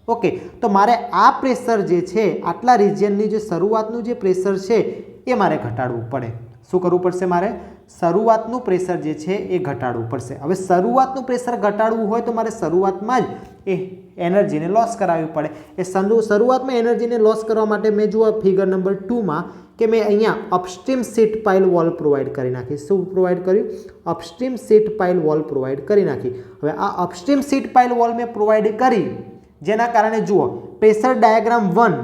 ઓકે, તો મારે આ પ્રેશર જે છે આટલા રિજિયનની જે શરૂઆતનું જે પ્રેશર છે એ મારે ઘટાડવું પડે. શું કરવું પડશે? મારે શરૂઆતનું પ્રેશર જે છે એ ઘટાડવું પડશે. હવે શરૂઆતનું પ્રેશર ઘટાડવું હોય તો મારે શરૂઆતમાં જ એ એનર્જીને લોસ કરાવવી પડે. એ શરૂઆતમાં એનર્જીને લોસ કરવા માટે મેં જુઓ ફિગર નંબર 2માં કે મેં અહીંયા upstream seat pile wall provide કરી નાખી. શું પ્રોવાઈડ કર્યું? Upstream seat pile wall provide કરી નાખી. હવે આ અપસ્ટ્રીમ સીટ પાઇલ વોલ મેં પ્રોવાઈડ કરી, જેના કારણે જુઓ પ્રેશર ડાયાગ્રામ 1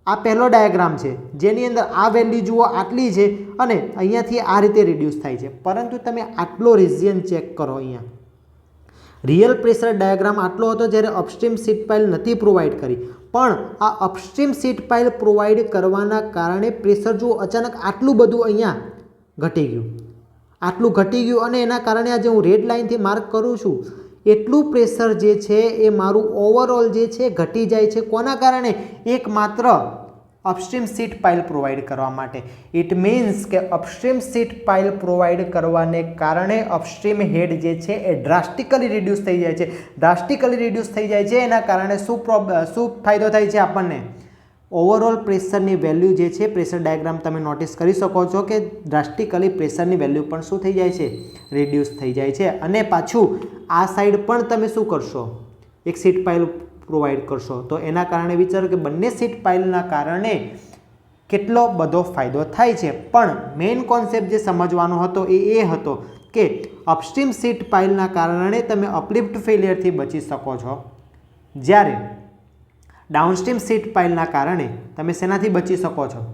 આ પહેલો ડાયાગ્રામ છે, જેની અંદર આ વેલ્યુ જુઓ આટલી છે અને અહીંયાથી આ રીતે રિડ્યુસ થાય છે. પરંતુ તમે આટલો રિજિયન ચેક કરો, અહીંયા રિયલ પ્રેશર ડાયાગ્રામ આટલો હતો જ્યારે અપસ્ટ્રીમ સીટ પાઇલ નથી પ્રોવાઈડ કરી, પણ આ અપસ્ટ્રીમ સીટ પાઇલ પ્રોવાઈડ કરવાના કારણે પ્રેશર જુઓ અચાનક આટલું બધું અહીંયા ઘટી ગયું, આટલું ઘટી ગયું અને એના કારણે આજે હું રેડ લાઇનથી માર્ક કરું છું એટલું પ્રેશર જે છે એ મારું ઓવરઓલ જે છે ઘટી જાય છે. કોના કારણે? એકમાત્ર અપસ્ટ્રીમ સીટ પાઇલ પ્રોવાઈડ કરવા માટે. ઇટ મીન્સ કે અપસ્ટ્રીમ સીટ પાઇલ પ્રોવાઈડ કરવાને કારણે અપસ્ટ્રીમ હેડ જે છે એ ડ્રાસ્ટિકલી રિડ્યુસ થઈ જાય છે. ડ્રાસ્ટિકલી રિડ્યુસ થઈ જાય છે એના કારણે શું ફાયદો થાય છે આપણને? ઓવરઓલ પ્રેશરની વેલ્યુ જે છે, પ્રેશર ડાયાગ્રામ તમે નોટિસ કરી શકો છો કે ડ્રાસ્ટિકલી પ્રેશરની વેલ્યુ પણ શું થઈ જાય છે? રિડ્યુસ થઈ જાય છે. અને પાછું આ સાઈડ પણ તમે શું કરશો? એક સીટ પાઇલ પ્રોવાઈડ કરશો, તો એના કારણે વિચારો કે બંને સીટ પાઇલના કારણે કેટલો બધો ફાયદો થાય છે. પણ મેઇન કોન્સેપ્ટ જે સમજવાનો હતો એ હતો કે અપસ્ટ્રીમ સીટ પાઇલના કારણે તમે અપલિફ્ટ ફેલિયરથી બચી શકો છો, જ્યારે ડાઉનસ્ટ્રીમ સીટ પાઇલના કારણે તમે શેનાથી બચી શકો છો?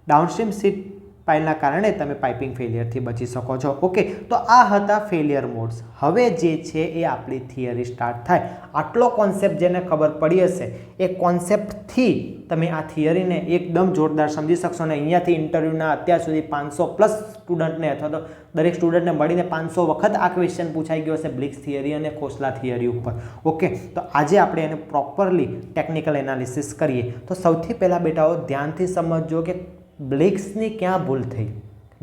ડાઉનસ્ટ્રીમ સીટ પાઇલના કારણે તમે પાઇપિંગ ફેલિયરથી બચી શકો છો. ઓકે, તો આ હતા ફેલિયર મોડ્સ. હવે જે છે એ આપણી થિયરી સ્ટાર્ટ થાય. આટલો કોન્સેપ્ટ જેને ખબર પડી હશે એ કોન્સેપ્ટથી તમે આ થિયરીને એકદમ જોરદાર સમજી શકશો. અને અહીંયાથી ઇન્ટરવ્યૂના અત્યાર સુધી 500+ સ્ટુડન્ટને અથવા તો દરેક સ્ટુડન્ટને મળીને 500 વખત આ ક્વેશ્ચન પૂછાઈ ગયો હશે બ્લિક્સ થિયરી અને ખોસલા થિયરી ઉપર. ઓકે, તો આજે આપણે એને પ્રોપરલી ટેકનિકલ એનાલિસિસ કરીએ. તો સૌથી પહેલાં બેટાઓ ધ્યાનથી સમજજો કે બ્લિક્સની ક્યાં ભૂલ થઈ.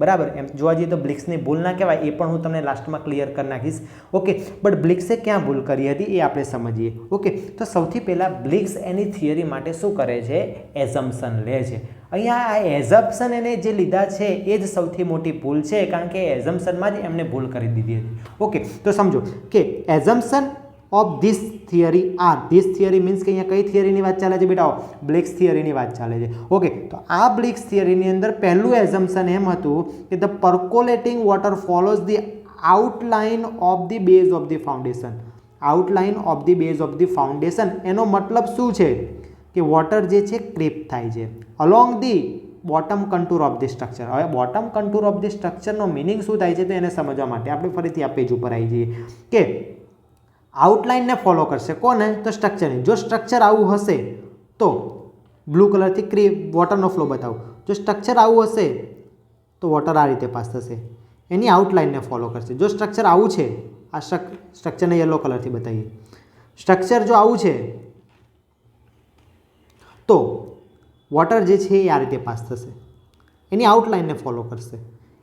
બરાબર, એમ જોવા જઈએ તો બ્લિક્સની ભૂલ ના કહેવાય, એ પણ હું તમને લાસ્ટમાં ક્લિયર કરી નાખીશ. ઓકે, બટ બ્લિક્સે ક્યાં ભૂલ કરી હતી એ આપણે સમજીએ. ઓકે, તો સૌથી પહેલાં બ્લિક્સ એની થિયરી માટે શું કરે છે? એઝમ્પશન લે છે. અહીંયા આ એઝમ્પશન એને જે લીધા છે એ જ સૌથી મોટી ભૂલ છે, કારણ કે એઝમ્પશનમાં જ એમને ભૂલ કરી દીધી હતી. ઓકે, તો સમજો કે assumption of this theory are. This theory means કે અહીંયા કઈ થિયરીની વાત ચાલે છે બેટા? બ્લિક્સ થિયરીની વાત ચાલે છે. ઓકે, તો આ બ્લિક્સ થિયરીની અંદર પહેલું એઝમ્પશન એમ હતું કે the percolating water follows the outline of the base of the foundation. Outline of the base of the foundation એનો મતલબ શું છે? કે વોટર જે છે ક્રીપ થાય છે along the bottom contour of the structure. હવે બોટમ કન્ટુર ઓફ ધી સ્ટ્રક્ચરનો મિનિંગ શું થાય છે તો એને સમજવા માટે આપણે ફરીથી આ પેજ ઉપર આવી જઈએ કે આઉટલાઇનને ફોલો કરશે કોને? તો સ્ટ્રક્ચરની. જો સ્ટ્રક્ચર આવું હશે તો બ્લુ કલરથી વોટરનો ફ્લો બતાવું. જો સ્ટ્રક્ચર આવું હશે તો વોટર આ રીતે પાસ થશે, એની આઉટલાઇનને ફોલો કરશે. જો સ્ટ્રક્ચર આવું છે, આ સ્ટ્રક્ચરને યલો કલરથી બતાવીએ. સ્ટ્રક્ચર જો આવું છે તો વોટર જે છે એ આ રીતે પાસ થશે, એની આઉટલાઇનને ફોલો કરશે,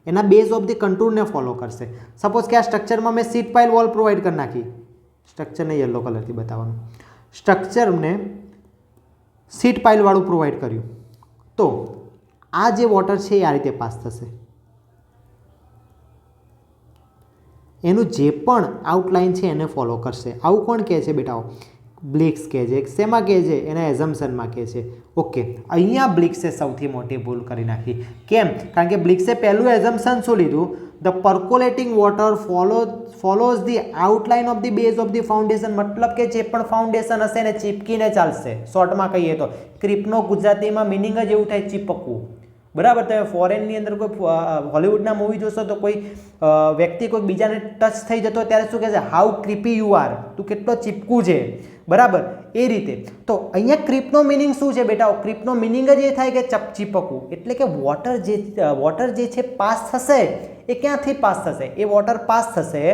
એના બેઝ ઓફ ધી કન્ટુરને ફોલો કરશે. સપોઝ કે આ સ્ટ્રક્ચરમાં મેં સીટ પાઇલ વોલ પ્રોવાઈડ કરી નાખી, સ્ટ્રક્ચરને યલો કલરથી બતાવવાનું. સ્ટ્રક્ચરને સીટ પાઇલવાળું પ્રોવાઈડ કર્યું તો આ જે વોટર છે એ આ રીતે પાસ થશે, એનું જે પણ આઉટલાઇન છે એને ફોલો કરશે. આવું કોણ કહે છે બેટાઓ? બ્લિક્સ કહે છે. શેમાં કહે છે? એના એઝમ્પશનમાં કહે છે. ઓકે, અહીંયા બ્લિક્સે સૌથી મોટી ભૂલ કરી નાખી. કેમ? કારણ કે બ્લિક્સે પહેલું એઝમ્પશન શું લીધું? The percolating water follows the outline of the base of the foundation. મતલબ કે જે પણ ફાઉન્ડેશન હશે એને ચીપકીને ચાલશે. શોર્ટમાં કહીએ તો ક્રીપનો ગુજરાતીમાં મિનિંગ જ એવું થાય, ચીપકવું. બરાબર, તમે ફોરેનની અંદર કોઈ હોલિવૂડના મૂવી જોશો તો કોઈ વ્યક્તિ કોઈ બીજાને ટચ થઈ જતો ત્યારે શું કહે છે? હાઉ ક્રીપી યુ આર, તું કેટલો ચીપકું છે. બરાબર, એ રીતે. તો અહીંયા ક્રીપનો મિનિંગ શું છે બેટા? ક્રીપનો મિનિંગ જ એ થાય કે ચીપકવું. એટલે કે વોટર જે છે પાસ થશે એ ક્યાંથી પાસ થશે? એ વોટર પાસ થશે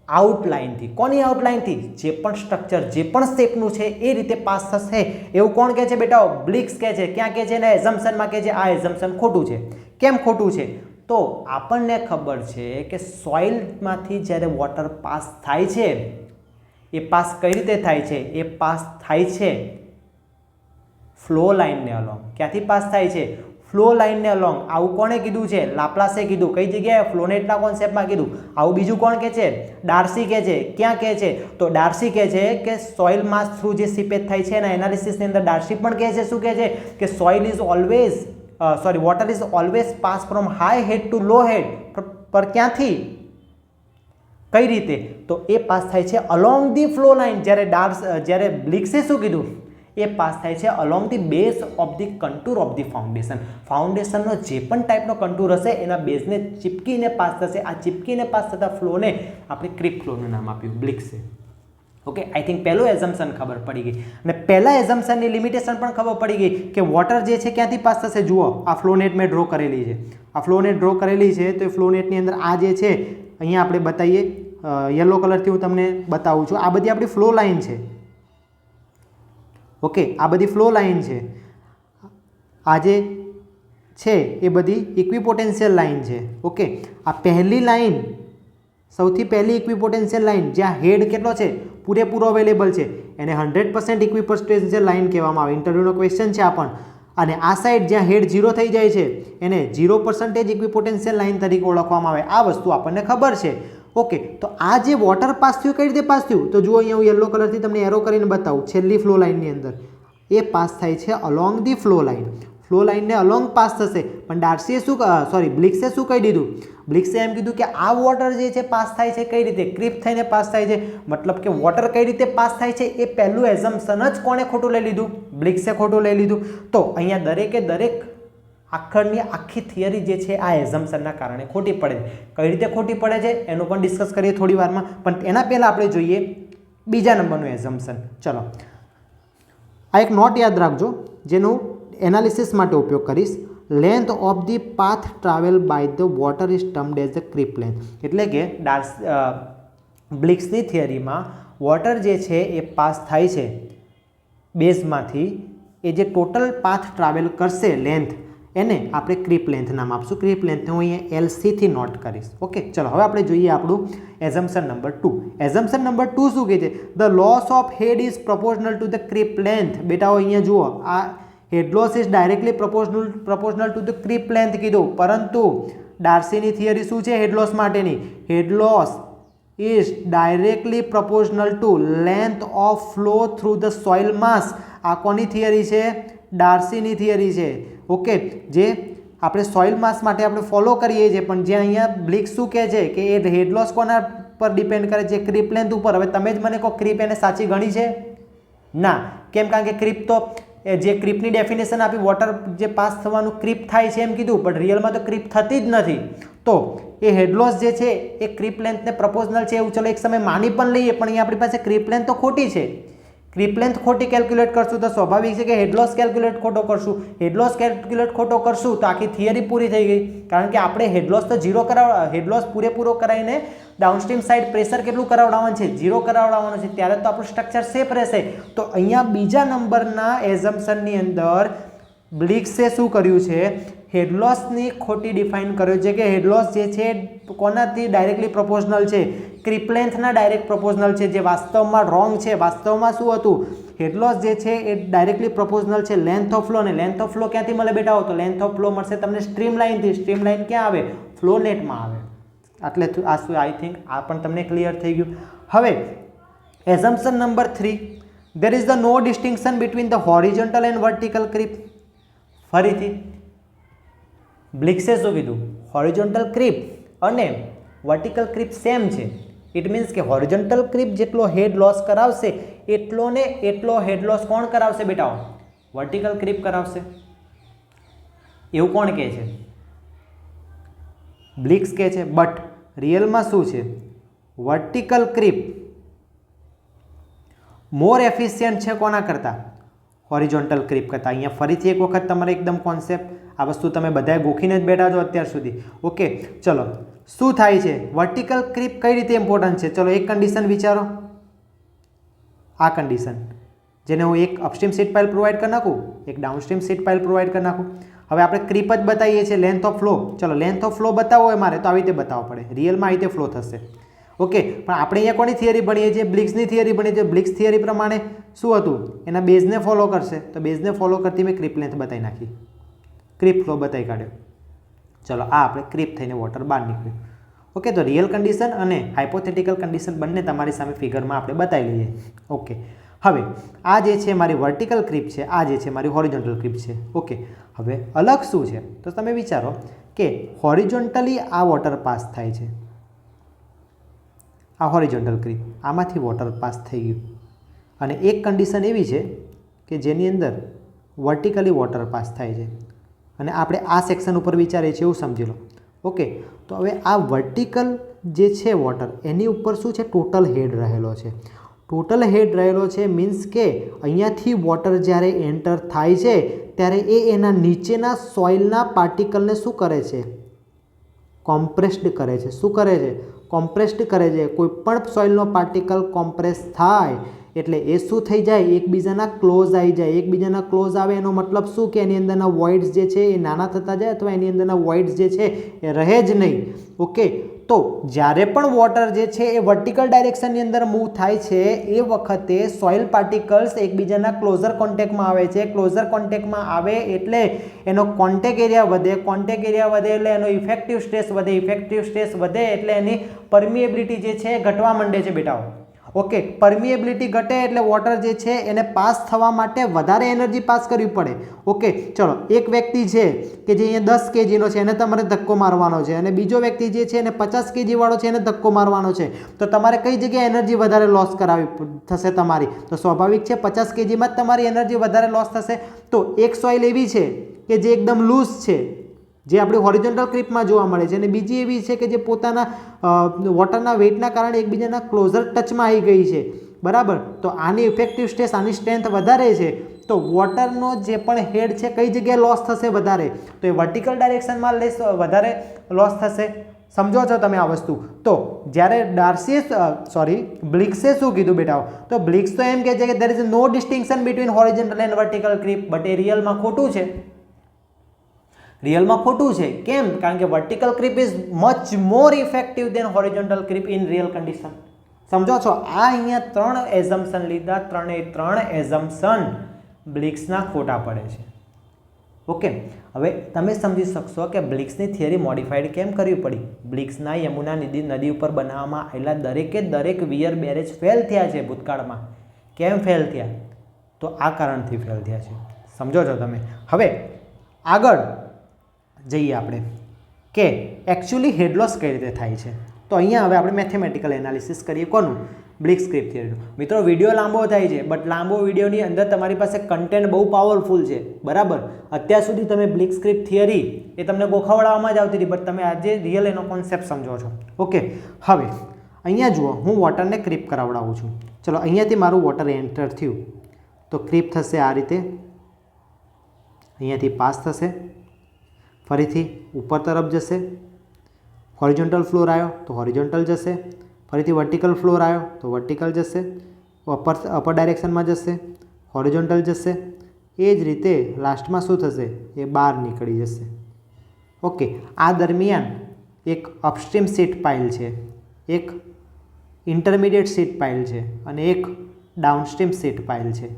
આઉટલાઇનથી. કોની આઉટલાઇનથી? જે પણ સ્ટ્રક્ચર, જે પણ શેપનું છે એ રીતે પાસ થશે એવું કોણ કહે છે બેટાઓ? બ્લિક્સ કહે છે. ક્યાં કહે છે? ને એઝમ્પશનમાં કહે છે આ એઝમ્પશન ખોટું છે. કેમ ખોટું છે? તો આપણને ખબર છે કે સોઇલમાંથી જ્યારે વોટર પાસ થાય છે એ પાસ કઈ રીતે થાય છે? એ પાસ થાય છે ફ્લો લાઇનને અલોંગ. ક્યાંથી પાસ થાય છે? ફ્લો લાઇનને અલોંગ. આવું કોણે કીધું છે? લાપ્લાસે કીધું. કઈ જગ્યાએ? ફ્લોનેટના કોન્સેપ્ટમાં કીધું. આવું બીજું કોણ કહે છે? ડાર્સી કહે છે. ક્યાં કહે છે? તો ડાર્સી કહે છે કે સોઇલ માસ થ્રુ જે સીપેજ થાય છે એના એનાલિસિસની અંદર ડાર્સી પણ કહે છે. શું કહે છે? કે soil is always water is always pass from high head to low head. પર ક્યાંથી? કઈ રીતે? તો એ પાસ થાય છે અલોંગ ધી ફ્લો લાઇન. જ્યારે બ્લિક્સે શું કીધું? એ પાસ થાય છે along the base of the contour of the foundation. ફાઉન્ડેશનનો જે પણ ટાઈપનો કન્ટુર હશે એના બેઝને ચીપકીને પાસ થશે. આ ચીપકીને પાસ થતા ફ્લોને આપણે ક્રીપ ફ્લોનું નામ આપ્યું બ્લિક્સે. ઓકે, આઈ થિંક પહેલું એઝમ્પશન ખબર પડી ગઈ. અને પહેલા એઝમ્પશનની લિમિટેશન પણ ખબર પડી ગઈ કે વોટર જે છે ક્યાંથી પાસ થશે. જુઓ, આ ફ્લોનેટ મેં ડ્રો કરેલી છે. આ ફ્લોનેટ ડ્રો કરેલી છે તો એ ફ્લોનેટની અંદર આ જે છે અહીંયા આપણે બતાવીએ, યલો કલરથી હું તમને બતાવું છું. આ બધી આપણી ફ્લો લાઇન છે. ઓકે, આ બધી ફ્લો લાઇન છે. આ જે છે એ બધી ઇક્વિપોટેન્શિયલ લાઇન છે. ઓકે, આ પહેલી લાઇન, સૌથી પહેલી ઇક્વિપોટેન્શિયલ લાઇન જ્યાં હેડ કેટલો છે? પૂરેપૂરો અવેલેબલ છે, એને 100% ઇક્વિપોટેન્શિયલ લાઇન કહેવામાં આવે. ઇન્ટરવ્યુનો ક્વેશ્ચન છે આ પણ. અને આ સાઈડ જ્યાં હેડ 0 થઈ જાય છે એને 0% ઇક્વિપોટેન્શિયલ લાઇન તરીકે ઓળખવામાં આવે. આ વસ્તુ આપણને ખબર છે. ઓકે, તો આ જે વોટર પાસ થયું કઈ રીતે પાસ થયું? તો જુઓ, અહીંયા હું યલો કલરથી તમને એરો કરીને બતાવું. છેલ્લી ફ્લો લાઇનની અંદર એ પાસ થાય છે along the flow line. Flow લાઇનને અલોંગ પાસ થશે. પણ ડાર્સીએ બ્લિક્સે શું કહી દીધું? બ્લિક્સે એમ કીધું કે આ વોટર જે છે પાસ થાય છે કઈ રીતે? ક્રીપ થઈને પાસ થાય છે. મતલબ કે વોટર કઈ રીતે પાસ થાય છે એ પહેલું એઝમ્પશન જ કોણે ખોટું લઈ લીધું? બ્લિક્સે ખોટું લઈ લીધું. તો અહીંયા દરેકે દરેક આખી થિયરી જે છે આ એઝમ્પશનના કારણે ખોટી પડે છે. કઈ રીતે ખોટી પડે છે એનું પણ ડિસ્કસ કરીએ થોડી વારમાં. પણ એના પહેલાં આપણે જોઈએ બીજા નંબરનું એઝમ્પશન. ચલો, આ એક નોટ યાદ રાખજો જેનું એનાલિસિસ માટે ઉપયોગ કરીશ. Length of the path travel by the water is termed as the creep length. એટલે કે બ્લિક્સની થિયરીમાં વોટર જે છે એ પાસ થાય છે બેઝમાંથી, એ જે ટોટલ પાથ ટ્રાવેલ કરશે લેન્થ એને આપણે ક્રીપ લેન્થ નામ આપશું. ક્રીપ લેન્થને હું અહીંયા LC થી નોટ કરીશ. ઓકે, ચલો હવે આપણે જોઈએ આપણું એઝમ્પશન નંબર 2. એઝમ્પશન નંબર 2 શું કહે છે? The loss of head is proportional to the creep length. બેટાઓ અહીંયા જુઓ, આ head loss is directly proportional to the creep length કીધું. પરંતુ ડાર્સીની થિયરી શું છે હેડ લોસ માટેની? Head loss is directly proportional to length of flow through the soil mass. આ કોની થિયરી છે? ડાર્સીની થિયરી છે. ઓકે, જે આપણે સોઇલ માસ માટે આપણે ફોલો કરીએ છીએ. પણ જે અહીંયા બ્લિક્સ શું કહે છે કે એ હેડ લોસ કોના પર ડિપેન્ડ કરે છે? ક્રીપ લેન્થ ઉપર. હવે તમે જ મને કહો, ક્રીપ એને સાચી ગણી છે? ના. કેમ? કારણ કે ક્રીપ તો જે ક્રીપની ડેફિનેશન આપી, વોટર જે પાસ થવાનું ક્રીપ થાય છે એમ કીધું, પણ રિયલમાં તો ક્રીપ થતી જ નથી. તો એ હેડલોસ જે છે એ ક્રીપ લેન્થને પ્રપોઝનલ છે એવું ચલો એક સમય માની પણ લઈએ. પણ અહીંયા આપણી પાસે ક્રીપ લેન્થ તો ખોટી છે. ક્રીપ લેન્થ ખોટી કેલ્ક્યુલેટ કરશું તો સ્વાભાવિક છે કે હેડલોસ કેલ્ક્યુલેટ ખોટો કરશું. હેડલોસ કેલ્ક્યુલેટ ખોટો કરશું તો આખી થિયરી પૂરી થઈ ગઈ. કારણ કે આપણે હેડલોસ તો હેડલોસ પૂરેપૂરો કરાવીને ડાઉનસ્ટ્રીમ સાઇડ પ્રેશર કેટલું કરાવડાવવાનું છે? 0 કરાવડાવવાનું છે. ત્યારે તો આપણું સ્ટ્રક્ચર સેફ રહેશે. તો અહીંયા બીજા નંબરના એઝમ્પશનની અંદર બ્લિક્સે શું કર્યું છે? હેડલોસની ખોટી ડિફાઇન કર્યો છે કે હેડલોસ જે છે કોનાથી ડાયરેક્ટલી પ્રોપોર્શનલ છે? ક્રીપ લેન્થના ડાયરેક્ટ પ્રોપોર્શનલ છે, જે વાસ્તવમાં રોંગ છે. વાસ્તવમાં શું હતું? હેડલોસ જે છે એ ડાયરેક્ટલી પ્રોપોર્શનલ છે લેન્થ ઓફ ફ્લો. અને લેન્થ ઓફ ફ્લો ક્યાંથી મળે બેટા? તો લેન્થ ઓફ ફ્લો મળશે તમને સ્ટ્રીમ લાઇનથી. સ્ટ્રીમ લાઇન ક્યાં આવે? ફ્લો નેટમાં આવે. એટલે આ શું, આઈ થિંક આ પણ તમને ક્લિયર થઈ ગયું. હવે assumption number 3, there is the no distinction between the horizontal and vertical creep. ફરીથી બ્લિક્સે શું કીધું? હોરિઝોન્ટલ ક્રીપ અને વર્ટિકલ ક્રીપ સેમ છે. ઇટ મીન્સ કે હોરિઝોન્ટલ ક્રીપ જેટલો હેડ લોસ કરાવશે એટલો હેડ લોસ કોણ કરાવશે બેટા? વર્ટિકલ ક્રીપ કરાવશે. એવું કોણ કહે છે? બ્લિક્સ કહે છે. બટ રિયલમાં શું છે? વર્ટિકલ ક્રીપ મોર એફિશિયન્ટ છે કોના કરતાં? હોરિઝોન્ટલ ક્રીપ કરતાં. અહીંયા ફરીથી એક વખત તમારે એકદમ કોન્સેપ્ટ આ વસ્તુ તમે બધાએ ગોખીને જ બેઠા છો અત્યાર સુધી. ઓકે, ચલો શું થાય છે? વર્ટિકલ ક્રીપ કઈ રીતે ઇમ્પોર્ટન્ટ છે? ચલો એક કન્ડિશન વિચારો. આ કન્ડિશન જેને હું એક અપસ્ટ્રીમ સીટ પાઇલ પ્રોવાઈડ કરી નાખું, એક ડાઉનસ્ટ્રીમ સીટ પાઇલ પ્રોવાઈડ કરી નાખું. હવે આપણે ક્રીપ જ બતાવીએ છીએ, લેન્થ ઓફ ફ્લો. ચલો લેન્થ ઓફ ફ્લો બતાવવો હોય મારે તો આવી રીતે બતાવવો પડે, રિયલમાં આવી રીતે ફ્લો થશે. ઓકે, પણ આપણે અહીંયા કોની થિયરી ભણીએ છીએ? બ્લિક્સની થિયરી ભણીએ છીએ. બ્લિક્સ થિયરી પ્રમાણે શું હતું? એના બેઝને ફોલો કરશે, તો બેઝને ફોલો કરતી મેં ક્રીપ લેન્થ બતાવી નાખી, ક્રીપ ફ્લો બતાવી કાઢ્યો. ચલો આ આપણે ક્રીપ થઈને વોટર બહાર નીકળ્યું. ઓકે, તો રિયલ કન્ડિશન અને હાઇપોથેટિકલ કન્ડિશન બંને તમારી સામે ફિગરમાં આપણે બતાવી લઈએ. ઓકે, હવે આ જે છે મારી વર્ટિકલ ક્રીપ છે, આ જે છે મારી હોરિઝોન્ટલ ક્રીપ છે. ઓકે, હવે અલગ શું છે? તો તમે વિચારો કે હોરિઝોન્ટલી આ વોટર પાસ થાય છે, આ હોરિઝોન્ટલ ક્રીપ, આમાંથી વોટર પાસ થઈ ગયું. અને એક કન્ડિશન એવી છે કે જેની અંદર વર્ટિકલી વોટર પાસ થાય છે, અને આપણે આ સેક્શન ઉપર વિચારીએ છીએ એવું સમજી લો. ઓકે, તો હવે આ વર્ટિકલ જે છે વોટર, એની ઉપર શું છે? ટોટલ હેડ રહેલો છે. ટોટલ હેડ રહેલો છે મીન્સ કે અહીંયાથી વોટર જ્યારે એન્ટર થાય છે ત્યારે એ એના નીચેના સોઇલના પાર્ટિકલને શું કરે છે? કોમ્પ્રેસ્ડ કરે છે. શું કરે છે? કોમ્પ્રેસ્ડ કરે છે. કોઈ પણ સોઇલનો પાર્ટિકલ કોમ્પ્રેસ થાય એટલે એ શું થઈ જાય? એકબીજાના ક્લોઝ આવી જાય. એકબીજાના ક્લોઝ આવે એનો મતલબ શું? કે એની અંદરના વોઇડ્સ જે છે એ નાના થતા જાય, અથવા એની અંદરના વોઇડ્સ જે છે એ રહે જ નહીં. ઓકે, તો જ્યારે પણ વોટર જે છે એ વર્ટિકલ ડાયરેક્શનની અંદર મૂવ થાય છે એ વખતે સોઇલ પાર્ટિકલ્સ એકબીજાના ક્લોઝર કોન્ટેક્ટમાં આવે છે. ક્લોઝર કોન્ટેક્ટમાં આવે એટલે એનો કોન્ટેક્ટ એરિયા વધે. કોન્ટેક્ટ એરિયા વધે એટલે એનો ઇફેક્ટિવ સ્ટ્રેસ વધે. ઇફેક્ટિવ સ્ટ્રેસ વધે એટલે એની પરમિએબિલિટી જે છે એ ઘટવા માંડે છે બેટાઓ. ઓકે, પરમિએબિલિટી ઘટે એટલે વોટર જે છે એને પાસ થવા માટે વધારે એનર્જી પાસ કરવી પડે. ઓકે, ચલો એક વ્યક્તિ છે કે જે અહીંયા 10 kgનો છે, એને તમારે ધક્કો મારવાનો છે, અને બીજો વ્યક્તિ જે છે એને 50 kg વાળો છે, એને ધક્કો મારવાનો છે, તો તમારે કઈ જગ્યાએ એનર્જી વધારે લોસ કરાવી થશે તમારી? તો સ્વાભાવિક છે 50 kgમાં જ તમારી એનર્જી વધારે લોસ થશે. તો એક સોઇલ એવી છે કે જે એકદમ લૂઝ છે, જે આપણી હોરિઝોન્ટલ ક્રીપમાં જોવા મળે છે, અને બીજી એવી છે કે જે પોતાના વોટરના વેઇટના કારણે એકબીજાના ક્લોઝર ટચમાં આવી ગઈ છે. બરાબર, તો આની ઇફેક્ટિવ સ્ટ્રેસ, આની સ્ટ્રેન્થ વધારે છે, તો વોટરનો જે પણ હેડ છે કઈ જગ્યાએ લોસ થશે વધારે? તો એ વર્ટિકલ ડાયરેક્શનમાં વધારે લોસ થશે. સમજો છો તમે આ વસ્તુ? તો જ્યારે બ્લિક્સે શું કીધું બેટાઓ? તો બ્લિક્સ તો એમ કહે છે કે there is no distinction between horizontal and vertical creep, but એ રિયલમાં ખોટું છે. રિયલમાં ખોટું છે. કેમ? કારણ કે vertical creep is much more effective than horizontal creep in real condition. સમજો છો? આ અહીંયા 3 એઝમ્પશન લીધા, 3 એઝમ્પશન બ્લિક્સના ખોટા પડે છે. ઓકે, હવે તમે સમજી શકશો કે બ્લિક્સની થિયરી મોડિફાઈડ કેમ કરવી પડી. બ્લિક્સના યમુના નદી ઉપર બનાવવામાં આવેલા દરેકે દરેક વિયર બેરેજ ફેલ થયા છે ભૂતકાળમાં. કેમ ફેલ થયા? તો આ કારણથી ફેલ થયા છે. સમજો છો તમે? હવે આગળ જઈએ આપણે કે એકચ્યુઅલી હેડ લોસ કઈ રીતે થાય છે. તો અહીંયા હવે આપણે મેથેમેટિકલ એનાલિસિસ કરીએ. કોનું? બ્લિક્સ ક્રીપ થિયરીનું. મિત્રો વિડીયો લાંબો થાય છે, બટ લાંબો વિડીયોની અંદર તમારી પાસે કન્ટેન્ટ બહુ પાવરફુલ છે. બરાબર, અત્યાર સુધી તમે બ્લિક્સ ક્રીપ થિયરી એ તમને ગોખાવડાવવામાં જ આવતી હતી, બટ તમે આજે રિયલ એનો કોન્સેપ્ટ સમજો છો. ઓકે, હવે અહીંયા જુઓ, હું વોટરને ક્રીપ કરાવડાવું છું. ચલો અહીંયાથી મારું વોટર એન્ટર થયું તો ક્રીપ થશે આ રીતે, અહીંયાથી પાસ થશે, ફરીથી ઉપર તરફ જશે. હોરિઝોન્ટલ ફ્લોર આવ્યો તો હોરિઝોન્ટલ જશે, ફરીથી વર્ટિકલ ફ્લોર આવ્યો તો વર્ટિકલ જશે, અપર ડાયરેક્શનમાં જશે, હોરિઝોન્ટલ જશે. એ જ રીતે લાસ્ટમાં શું થશે? એ બહાર નીકળી જશે. ઓકે, આ દરમિયાન એક અપસ્ટ્રીમ સીટ પાઇલ છે, એક ઇન્ટરમીડિયેટ સીટ પાઇલ છે, અને એક ડાઉનસ્ટ્રીમ સીટ પાઇલ છે.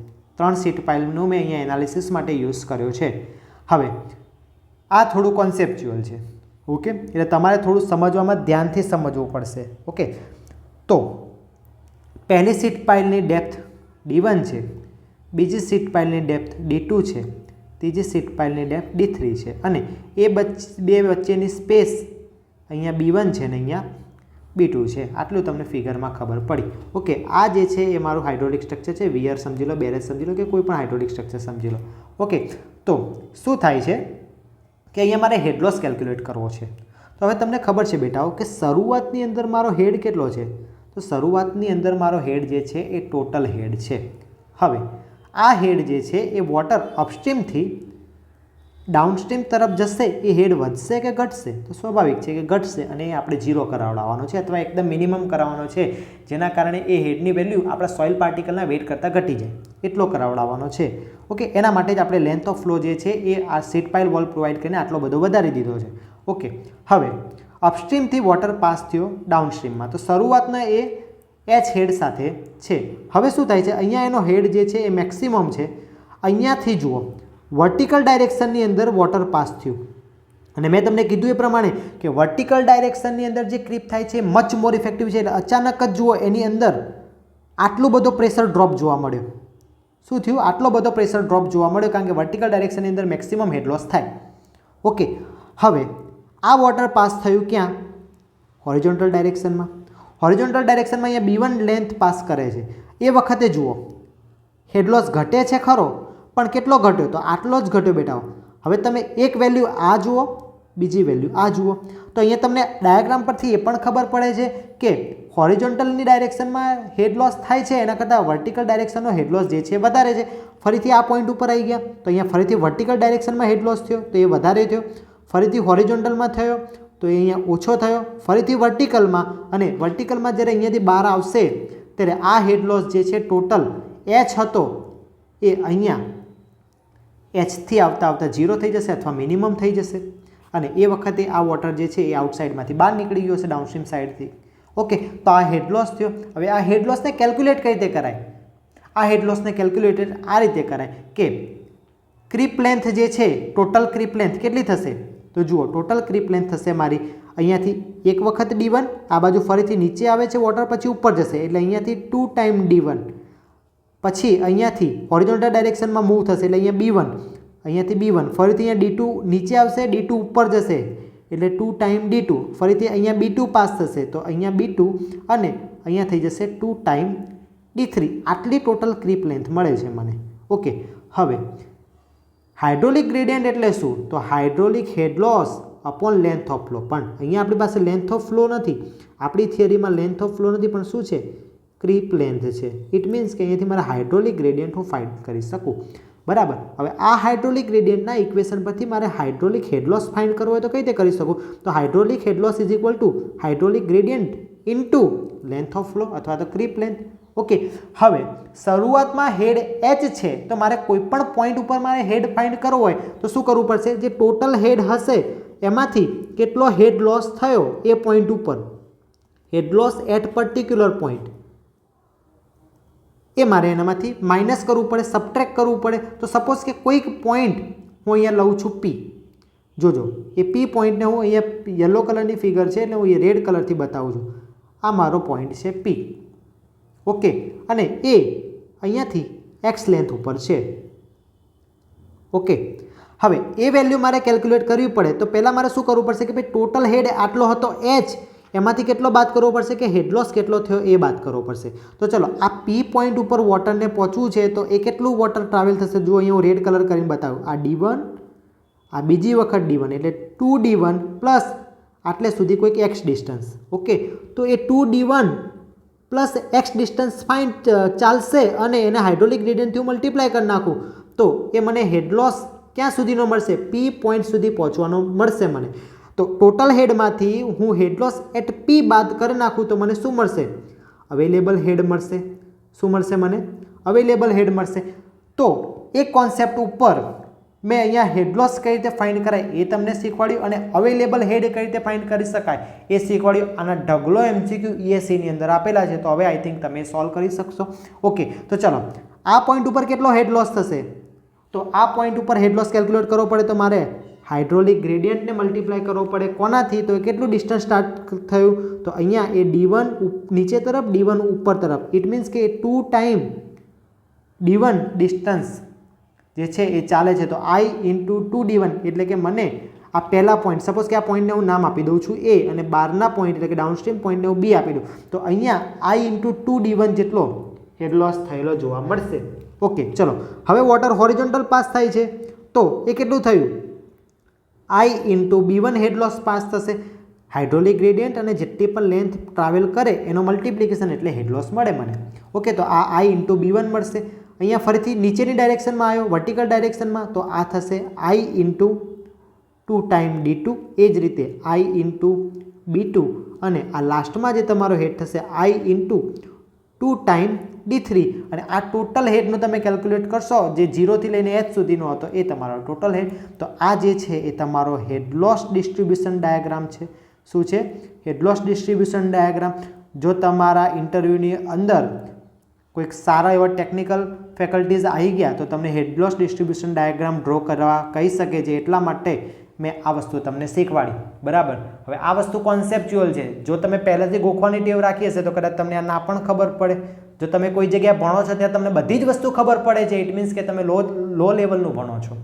3 સીટ પાઇલનું મેં અહીંયા એનાલિસિસ માટે યુઝ કર્યો છે. હવે આ થોડું કોન્સેપ્ચ્યુઅલ છે. ઓકે, એટલે તમારે થોડું સમજવામાં ધ્યાનથી સમજવું પડશે. ઓકે, તો પહેલી સીટ પાઇલની ડેપ્થ D1 છે, બીજી સીટ પાઇલની ડેપ્થ D2 છે, ત્રીજી સીટ પાઇલની ડેપ્થ D3 છે, અને એ બે વચ્ચેની સ્પેસ અહીંયા B1 છે ને અહીંયા B2 છે. આટલું તમને ફિગરમાં ખબર પડી. ઓકે, આ જે છે એ મારું હાઇડ્રોલિક સ્ટ્રક્ચર છે. વિયર સમજી લો, બેરેજ સમજી લો, કે કોઈ પણ હાઇડ્રોલિક સ્ટ્રક્ચર સમજી લો. ઓકે, તો શું થાય છે કે અહીંયા મારે હેડ લોસ કેલ્ક્યુલેટ કરવો છે. તો હવે તમને ખબર છે બેટાઓ કે શરૂઆતની અંદર મારો હેડ કેટલો છે? તો શરૂઆતની અંદર મારો હેડ જે છે એ ટોટલ હેડ છે. હવે આ હેડ જે છે એ વોટર અપસ્ટ્રીમથી ડાઉનસ્ટ્રીમ તરફ જશે એ હેડ વધશે કે ઘટશે? તો સ્વાભાવિક છે કે ઘટશે, અને એ આપણે 0 કરાવડાવવાનો છે અથવા એકદમ મિનિમમ કરાવવાનો છે, જેના કારણે એ હેડની વેલ્યુ આપણા સોઇલ પાર્ટિકલના વેટ કરતાં ઘટી જાય એટલો કરાવડાવવાનો છે. ઓકે, એના માટે જ આપણે લેન્થ ઓફ ફ્લો જે છે એ આ સીટ પાઇલ વોલ પ્રોવાઈડ કરીને આટલો બધો વધારી દીધો છે. ઓકે, હવે અપસ્ટ્રીમથી વોટર પાસ થયો ડાઉનસ્ટ્રીમમાં, તો શરૂઆતના એ એચ હેડ સાથે છે. હવે શું થાય છે, અહીંયા એનો હેડ જે છે એ મેક્સિમમ છે. અહીંયાથી જુઓ, વર્ટિકલ ડાયરેક્શનની અંદર વોટર પાસ થયું, અને મેં તમને કીધું એ પ્રમાણે કે વર્ટિકલ ડાયરેક્શનની અંદર જે ક્રીપ થાય છે મચ મોર ઇફેક્ટિવ છે. એટલે અચાનક જ જુઓ એની અંદર આટલું બધો પ્રેશર ડ્રોપ જોવા મળ્યો. શું થયું? આટલો બધો પ્રેશર ડ્રોપ જોવા મળ્યો, કારણ કે વર્ટિકલ ડાયરેક્શનની અંદર મેક્સિમમ હેડ લોસ થાય. ઓકે, હવે આ વોટર પાસ થયું ક્યાં? હોરિઝોન્ટલ ડાયરેક્શનમાં. હોરિઝોન્ટલ ડાયરેક્શનમાં અહીંયા B1 લેન્થ પાસ કરે છે. એ વખતે જુઓ હેડ લોસ ઘટે છે ખરો, પણ કેટલો ઘટ્યો? તો આટલો જ ઘટ્યો બેટાઓ. હવે તમે એક વેલ્યુ આ જુઓ, બીજી વેલ્યુ આ જુઓ, તો અહીંયા તમને ડાયાગ્રામ પરથી એ પણ ખબર પડે છે કે હોરિઝોન્ટલની ડાયરેક્શનમાં હેડ લોસ થાય છે, એના કરતાં વર્ટિકલ ડાયરેક્શનનો હેડ લોસ જે છે વધારે છે. ફરીથી આ પોઈન્ટ ઉપર આવી ગયા, તો અહીંયા ફરીથી વર્ટિકલ ડાયરેક્શનમાં હેડ લોસ થયો, તો એ વધારે થયો. ફરીથી હોરિઝોન્ટલમાં થયો, તો એ અહીંયા ઓછો થયો. ફરીથી વર્ટિકલમાં, અને વર્ટિકલમાં જ્યારે અહીંયાથી બહાર આવશે ત્યારે આ હેડ લોસ જે છે ટોટલ એચ હતો એ અહીંયા એચથી આવતા 0 થઈ જશે અથવા મિનિમમ થઈ જશે. અને એ વખતે આ વોટર જે છે એ આઉટસાઇડમાંથી બહાર નીકળી ગયો છે ડાઉનસ્ટ્રીમ સાઇડથી. ઓકે, તો આ હેડ લોસ થયો. હવે આ હેડ લોસને કેલ્ક્યુલેટ કઈ રીતે કરાય? આ હેડ લોસને કેલ્ક્યુલેટેડ આ રીતે કરાય કે ક્રીપ લેન્થ જે છે, ટોટલ ક્રીપ લેન્થ કેટલી થશે? તો જુઓ, ટોટલ ક્રીપ લેન્થ થશે મારી અહીંયાથી એક વખત D1, આ બાજુ ફરીથી નીચે આવે છે વોટર, પછી ઉપર જશે એટલે અહીંયાથી 2 ટાઈમ D1, પછી અહીંયાથી હોરિઝોન્ટલ ડાયરેક્શનમાં મૂવ થશે એટલે અહીંયા B1, અહીંયાથી B1, ફરીથી અહીંયા D2 નીચે આવશે, D2 ઉપર જશે એટલે 2 ટાઈમ D2, ફરીથી અહીંયા B2 પાસ થશે તો અહીંયા B2, અને અહીંયા થઈ જશે 2 ટાઈમ D3. આટલી ટોટલ ક્રીપ લેન્થ મળે છે મને. ઓકે, હવે હાઇડ્રોલિક ગ્રેડિયન્ટ એટલે શું? તો hydraulic head loss upon length of flow. પણ અહીંયા આપણી પાસે લેન્થ ઓફ ફ્લો નથી, આપણી થિયરીમાં લેન્થ ઓફ ફ્લો નથી, પણ શું છે? ક્રીપ લેન્થ છે. ઇટ મીન્સ કે અહીંયાથી મારે હાઇડ્રોલિક ગ્રેડિયન્ટ હું ફાઇન્ડ કરી શકું. બરાબર. હવે આ હાઇડ્રોલિક ગ્રેડિયન્ટના ઇક્વેશન પરથી મારે હાઇડ્રોલિક હેડ લોસ ફાઇન્ડ કરવો હોય તો કઈ રીતે કરી શકું? તો hydraulic head loss is equal to hydraulic gradient into length of flow અથવા તો ક્રીપ લેન્થ. ઓકે, હવે શરૂઆતમાં હેડ એચ છે, તો મારે કોઈ પણ પોઈન્ટ ઉપર મારે હેડ ફાઇન્ડ કરવો હોય તો શું કરવું પડશે? જે ટોટલ હેડ હશે એમાંથી કેટલો હેડ લોસ થયો એ પોઈન્ટ ઉપર, head loss at particular point, એ મારે એનામાંથી માઇનસ કરવું પડે, સબટ્રેક્ટ કરવું પડે. તો સપોઝ કે કોઈક પોઈન્ટ હું અહીંયા લઉં છું P. જોજો, એ P પોઈન્ટને હું અહીંયા યલો કલરની ફિગર છે એટલે હું એ રેડ કલરથી બતાવું છું. આ મારો પોઈન્ટ છે P. ઓકે, અને એ અહીંયાથી એક્સ લેન્થ ઉપર છે. ઓકે, હવે એ વેલ્યુ મારે કેલ્ક્યુલેટ કરવી પડે તો પહેલાં મારે શું કરવું પડશે કે ભાઈ ટોટલ હેડ આટલો હતો એચ, એમાંથી કેટલો બાદ કરવો પડશે કે હેડ લોસ કેટલો થયો એ બાદ કરવો પડશે. તો ચલો, આ P પોઈન્ટ ઉપર વોટરને પહોંચવું છે તો એ કેટલું વોટર ટ્રાવેલ થશે? જુઓ અહીંયા હું રેડ કલર કરીને બતાવું. આ D1, આ બીજી વખત D1 એટલે 2D1 પ્લસ આટલે સુધી કોઈક એક્સ ડિસ્ટન્સ. ઓકે, તો એ 2D1 plus x distance fine ચાલશે, અને એને હાઇડ્રોલિક ગ્રેડિયન્ટથી હું મલ્ટીપ્લાય કરી નાખું તો એ મને હેડ લોસ ક્યાં સુધીનો મળશે? P પોઈન્ટ સુધી પહોંચવાનો મળશે મને. તો ટોટલ હેડમાંથી હું હેડ લોસ એટ P બાદ કરી નાખું તો મને શું મળશે? અવેલેબલ હેડ મળશે. શું મળશે મને? અવેલેબલ હેડ મળશે. તો એક કોન્સેપ્ટ ઉપર મેં અહીંયા હેડ લોસ કઈ રીતે ફાઇન્ડ કરાય એ તમને શીખવાડ્યું, અને અવેલેબલ હેડ કઈ રીતે ફાઇન્ડ કરી શકાય એ શીખવાડ્યું. આના ઢગલો MCQ ESEની અંદર આપેલા છે, તો હવે આઈ થિંક તમે સોલ્વ કરી શકશો. ઓકે, તો ચલો, આ પોઈન્ટ ઉપર કેટલો હેડ લોસ થશે? તો આ પોઈન્ટ ઉપર હેડ લોસ કેલ્ક્યુલેટ કરવો પડે તો મારે હાઇડ્રોલિક ગ્રેડિયન્ટને મલ્ટીપ્લાય કરવો પડે. કોનાથી? તો કેટલું ડિસ્ટન્સ સ્ટાર્ટ થયું? તો અહીંયા એ D1 નીચે તરફ, D1 ઉપર તરફ. ઇટ મીન્સ કે 2 ટાઈમ D1 ડિસ્ટન્સ જે છે એ ચાલે છે. તો I ઇન્ટુ 2D1 એટલે કે મને આ પહેલા પોઈન્ટ, સપોઝ કે આ પોઈન્ટને હું નામ આપી દઉં છું A, અને બહારના પોઈન્ટ એટલે કે ડાઉનસ્ટ્રીમ પોઈન્ટને હું B આપી દઉં, તો અહીંયા I ઇન્ટુ 2D1 જેટલો હેડ લોસ થયેલો જોવા મળશે. ઓકે, ચલો, હવે વોટર હોરિઝોન્ટલ પાસ થાય છે તો એ કેટલું થયું? I into B1 head loss pass થશે. હાઇડ્રોલિક ગ્રેડિયન્ટ અને જેટલી પણ લેન્થ ટ્રાવેલ કરે એનો મલ્ટિપ્લિકેશન એટલે હેડ લોસ મળે મને. ઓકે, તો આ I ઇન્ટુ B1 મળશે. અહીંયા ફરીથી નીચેની ડાયરેક્શનમાં આવ્યો, વર્ટિકલ ડાયરેક્શનમાં, તો આ થશે I ઇન્ટુ 2 ટાઈમ D2, એ જ રીતે I ઇન્ટુ B2, અને આ લાસ્ટમાં જે તમારો હેડ થશે I ઇન્ટુ 2 ટાઈમ D3, અને આ ટોટલ હેડનું તમે કેલ્ક્યુલેટ કરશો જે 0 થી લઈને h સુધીનો હતો એ તમારો ટોટલ હેડ. તો આ જે છે એ તમારો હેડ લોસ ડિસ્ટ્રીબ્યુશન ડાયાગ્રામ છે. શું છે? Head loss distribution diagram. જો તમારા ઇન્ટરવ્યૂની અંદર કોઈક સારા એવા ટેકનિકલ ફેકલ્ટીઝ આવી ગયા તો તમને head loss distribution diagram draw કરવા કહી શકે છે, એટલા માટે મેં આ વસ્તુ તમને શીખવાડી. બરાબર. હવે આ વસ્તુ કોન્સેપ્ચ્યુઅલ છે. જો તમે પહેલાંથી ગોખવાની ટેવ રાખી હશે તો કદાચ તમને આ ના પણ ખબર પડે. જો તમે કોઈ જગ્યાએ ભણો છો ત્યાં તમને બધી જ વસ્તુ ખબર પડે છે, ઇટ મીન્સ કે તમે લો લેવલનું ભણો છો.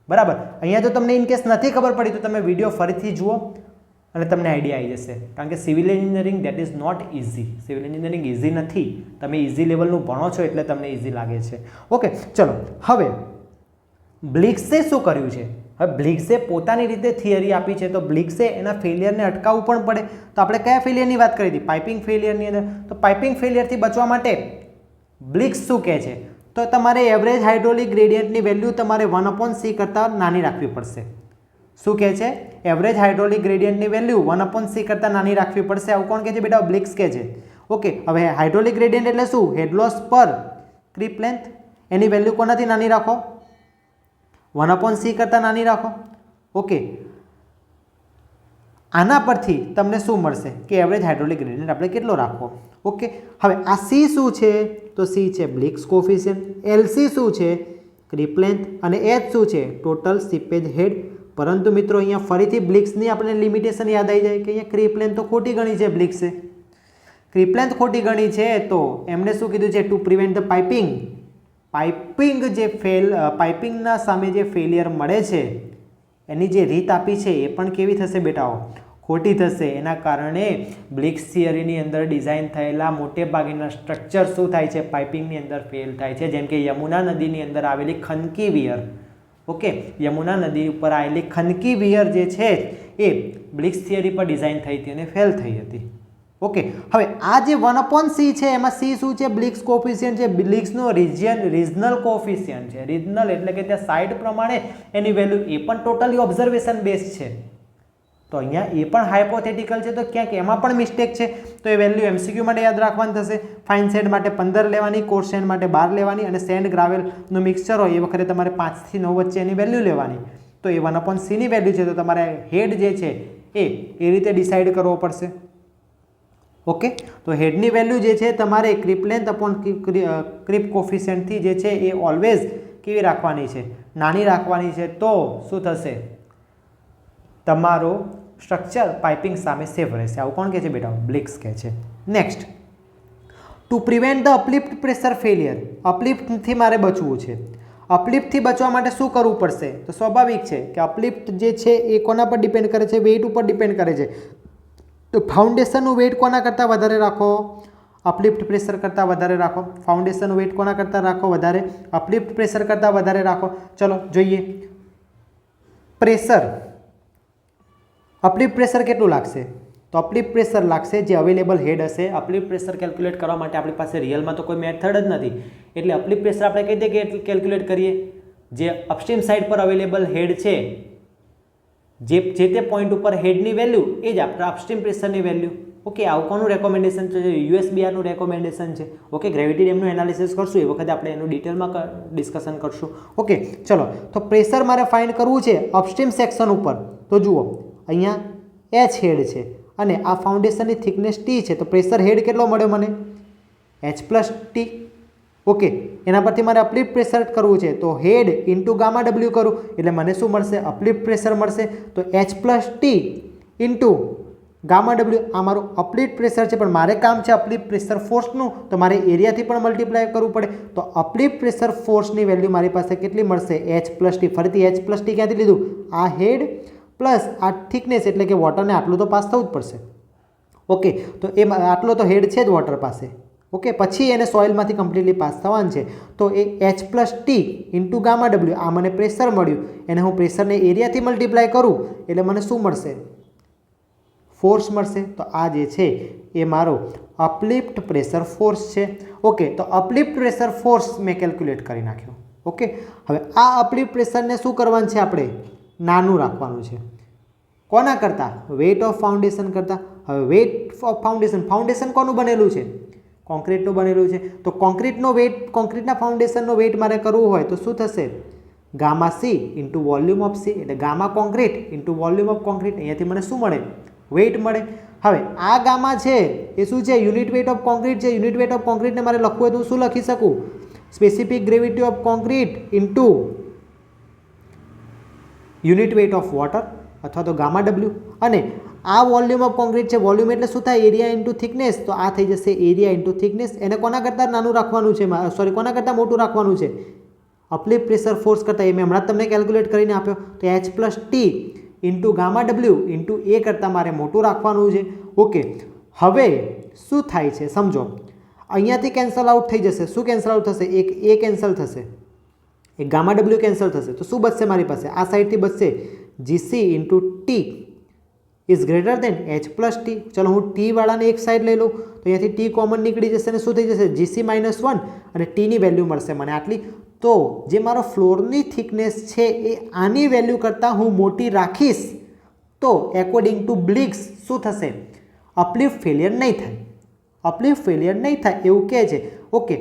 બરાબર. અહીંયા જો તમને ઇનકેસ નથી ખબર પડી તો તમે વિડીયો ફરીથી જુઓ અને તમને આઈડિયા આવી જશે. કારણ કે civil engineering that is not easy. Civil engineering easy નથી. તમે ઇઝી લેવલનું ભણો છો એટલે તમને ઇઝી લાગે છે. ઓકે, ચલો. હવે બ્લિક્સે શું કર્યું છે? હવે બ્લિક્સે પોતાની રીતે થિયરી આપી છે, તો બ્લિક્સે એના ફેલિયરને અટકાવવું પણ પડે. તો આપણે કયા ફેલિયરની વાત કરી હતી? પાઇપિંગ ફેલિયરની અંદર. તો પાઇપિંગ ફેલિયરથી બચવા માટે બ્લિક્સ શું કહે છે? તો તમારે એવરેજ હાઇડ્રોલિક ગ્રેડિયન્ટની વેલ્યુ તમારે 1/c કરતાં નાની રાખવી પડશે. શું કહે છે? એવરેજ હાઇડ્રોલિક ગ્રેડિયન્ટની વેલ્યુ 1/c કરતાં નાની રાખવી પડશે. આવું કોણ કહે છે બેટા? બ્લિક્સ કહે છે. ઓકે, હવે હાઇડ્રોલિક ગ્રેડિયન્ટ એટલે શું? હેડ લોસ પર ક્રીપ લેન્થ. એની વેલ્યુ કોનાથી નાની રાખો? 1/c કરતાં નાની રાખો. ઓકે, આના પરથી તમને શું મળશે કે એવરેજ હાઇડ્રોલિક ગ્રેડિયન્ટ આપણે કેટલો રાખવો. ઓકે, હવે આ C શું છે? તો C છે બ્લિક્સ કોફિશિયન્ટ, LC શું છે? ક્રીપ લેન્થ, અને H શું છે? ટોટલ સીપેજ હેડ. પરંતુ મિત્રો અહીંયા ફરીથી બ્લિક્સની આપણે લિમિટેશન યાદ આવી જાય કે અહીંયા ક્રીપ લેન્થ તો ખોટી ગણી છે. બ્લિક્સે ક્રીપ લેન્થ ખોટી ગણી છે, તો એમણે શું કીધું છે? ટુ પ્રિવેન્ટ ધ પાઇપિંગના સામે જે ફેલિયર મળે છે એની જે રીત આપી છે એ પણ કેવી થશે બેટાઓ? ખોટી થશે. એના કારણે બ્લિક્સ થિયરીની અંદર ડિઝાઇન થયેલા મોટે ભાગેના સ્ટ્રક્ચર શું થાય છે? પાઇપિંગની અંદર ફેલ થાય છે. જેમ કે યમુના નદીની અંદર આવેલી ખનકી વિયર. ઓકે, યમુના નદી ઉપર આવેલી ખનકી વિયર જે છે એ બ્લિક્સ થિયરી પર ડિઝાઇન થઈ હતી અને ફેલ થઈ હતી. ઓકે, હવે આ જે 1/c છે એમાં C શું છે? બ્લિક્સ કોફિશિયન્ટ છે. બ્લિક્સનો રિજનલ કોફિશિયન્ટ છે. રિજનલ એટલે કે ત્યાં સાઇટ પ્રમાણે એની વેલ્યુ, એ પણ ટોટલી ઓબ્ઝર્વેશન બેઝ છે. તો અહીંયા એ પણ હાઇપોથેટિકલ છે, તો ક્યાંક એમાં પણ મિસ્ટેક છે. તો એ વેલ્યુ MCQ માટે યાદ રાખવાની થશે. ફાઇન સેન્ડ માટે 15 લેવાની, કોર્સ સેન્ડ માટે 12 લેવાની, અને સેન્ડ ગ્રાવેલનું મિક્સચર હોય એ વખતે તમારે 5 થી 9 વચ્ચે એની વેલ્યુ લેવાની. તો એ 1/c ની વેલ્યુ છે, તો તમારે હેડ જે છે એ રીતે ડિસાઇડ કરવો પડશે. ઓકે, તો હેડની વેલ્યુ જે છે તમારે ક્રીપ લેન્થ અપોન ક્રીપ કોફિશિયન્ટથી જે છે એ ઓલવેઝ કેવી રાખવાની છે? નાની રાખવાની છે. તો શું થશે? તમારો સ્ટ્રક્ચર પાઇપિંગ સામે સેફ રહેશે. આવું કોણ કહે છે બેટા? બ્લિક્સ કહે છે. Next, to prevent the uplift pressure failure. અપલિફ્ટથી મારે બચવું છે. અપલિફ્ટથી બચવા માટે શું કરવું પડશે? તો સ્વાભાવિક છે કે અપલિફ્ટ જે છે એ કોના પર ડિપેન્ડ કરે છે? વેઇટ ઉપર ડિપેન્ડ કરે છે. તો ફાઉન્ડેશનનું વેઇટ કોના કરતાં વધારે રાખો? અપલિફ્ટ પ્રેશર કરતાં વધારે રાખો. ફાઉન્ડેશનનું વેઇટ કોના કરતાં રાખો? વધારે. અપલિફ્ટ પ્રેશર કરતાં વધારે રાખો. ચલો જોઈએ. પ્રેશર, અપલિફ્ટ પ્રેશર કેટલું લાગશે? તો અપલિફ્ટ પ્રેશર લાગશે જે અવેલેબલ હેડ હશે. અપલિફ્ટ પ્રેશર કેલ્ક્યુલેટ કરવા માટે આપણી પાસે રિયલમાં તો કોઈ મેથડ જ નથી, એટલે અપલિફ્ટ પ્રેશર આપણે કઈ રીતે કેલ્ક્યુલેટ કરીએ? જે અપસ્ટ્રીમ સાઇડ પર અવેલેબલ હેડ છે, જે તે પોઈન્ટ ઉપર હેડની વેલ્યુ એ જ આપણા અપસ્ટ્રીમ પ્રેશરની વેલ્યુ. ઓકે, આવું કોનું રેકોમેન્ડેશન છે? USBRનું રેકોમેન્ડેશન છે. ઓકે, ગ્રેવિટી ડેમનું એનાલિસિસ કરશું એ વખતે આપણે એનું ડિટેલમાં ડિસ્કશન કરશું. ઓકે, ચલો. તો પ્રેશર મારે ફાઇન્ડ કરવું છે અપસ્ટ્રીમ સેક્શન ઉપર. તો જુઓ, અહીંયા H હેડ છે અને આ ફાઉન્ડેશનની થિકનેસ T છે. તો પ્રેશર હેડ કેટલો મળ્યો મને? H+T. ઓકે, એના પરથી મારે અપલિફ્ટ પ્રેશર કરવું છે, તો હેડ ઇન્ટુ ગામા W કરું એટલે મને શું મળશે? અપલિફ્ટ પ્રેશર મળશે. તો H+T ઇન્ટુ ગામા W, આ મારું અપલિફ્ટ પ્રેશર છે, પણ મારે કામ છે અપલિફ્ટ પ્રેશર ફોર્સનું, તો મારે એરિયાથી પણ મલ્ટીપ્લાય કરવું પડે. તો અપલિફ્ટ પ્રેશર ફોર્સની વેલ્યુ મારી પાસે કેટલી મળશે? H+T. ફરીથી H+T ક્યાંથી લીધું? આ હેડ પ્લસ આ થિકનેસ, એટલે કે વોટરને આટલું તો પાસ થવું જ પડશે. ઓકે, તો એ આટલો તો હેડ છે જ વોટર પાસે. ઓકે, પછી એને સોઇલમાંથી કમ્પ્લીટલી પાસ થવાનું છે. તો એ H+T ઇન્ટુ ગામા W, આ મને પ્રેશર મળ્યું, એને હું પ્રેશરને એરિયાથી મલ્ટીપ્લાય કરું એટલે મને શું મળશે? ફોર્સ મળશે. તો આ જે છે એ મારો અપલિફ્ટ પ્રેશર ફોર્સ છે. ઓકે, તો અપલિફ્ટ પ્રેશર ફોર્સ મેં કેલ્ક્યુલેટ કરી નાખ્યો. ઓકે, હવે આ અપલિફ્ટ પ્રેશરને શું કરવાનું છે? આપણે નાનું રાખવાનું છે. કોના કરતાં? વેઇટ ઓફ ફાઉન્ડેશન કરતાં. હવે વેઇટ ઓફ ફાઉન્ડેશન કોનું બનેલું છે? કોન્ક્રીટનું બનેલું છે. તો કોન્ક્રીટનો વેઇટ, કોન્ક્રીટના ફાઉન્ડેશનનો વેઇટ મારે કરવું હોય તો શું થશે? Gamma C into volume of C, એટલે gamma concrete into volume of concrete. અહીંયાથી મને શું મળે? વેઇટ મળે. હવે આ ગામા છે એ શું છે? યુનિટ વેઇટ ઓફ કોન્ક્રીટ છે. યુનિટ વેઇટ ઓફ કોન્ક્રીટને મારે લખવું હોય તો હું શું લખી શકું? Specific gravity of concrete into unit weight of water અથવા તો ગામા ડબલ્યુ. અને આ વોલ્યુમ ઓફ કોન્ક્રીટ છે. વોલ્યુમ એટલે શું થાય? Area into thickness. તો આ થઈ જશે એરિયા ઇન્ટુ થિકનેસ. એને કોના કરતાં નાનું રાખવાનું છે? સોરી, કોના કરતાં મોટું રાખવાનું છે? અપલિફ્ટ પ્રેશર ફોર્સ કરતાં. એ મેં હમણાં તમને કેલ્ક્યુલેટ કરીને આપ્યો. તો H plus T into gamma W into A કરતાં મારે મોટું રાખવાનું છે. ઓકે, હવે શું થાય છે સમજો. અહીંયાથી કેન્સલ આઉટ થઈ જશે. શું કેન્સલ આઉટ થશે? એક એ કેન્સલ થશે, એક ગામા ડબલ્યુ કેન્સલ થશે. તો શું બચશે મારી પાસે? આ સાઈડથી બચશે GC into T is greater than H plus T. ચલો હું ટી વાળાને એક સાઈડ લઈ લઉં તો અહીંયાથી ટી કોમન નીકળી જશે અને શું થઈ જશે? જીસી -1 અને ટીની વેલ્યુ મળશે મને આટલી. તો જે મારો ફ્લોરની થિકનેસ છે એ આની વેલ્યુ કરતાં હું મોટી રાખીશ તો એકોર્ડિંગ ટુ બ્લિક્સ શું થશે? અપલિફ્ટ ફેલિયર નહીં થાય. અપલિફ્ટ ફેલિયર નહીં થાય એવું કહે છે. ઓકે,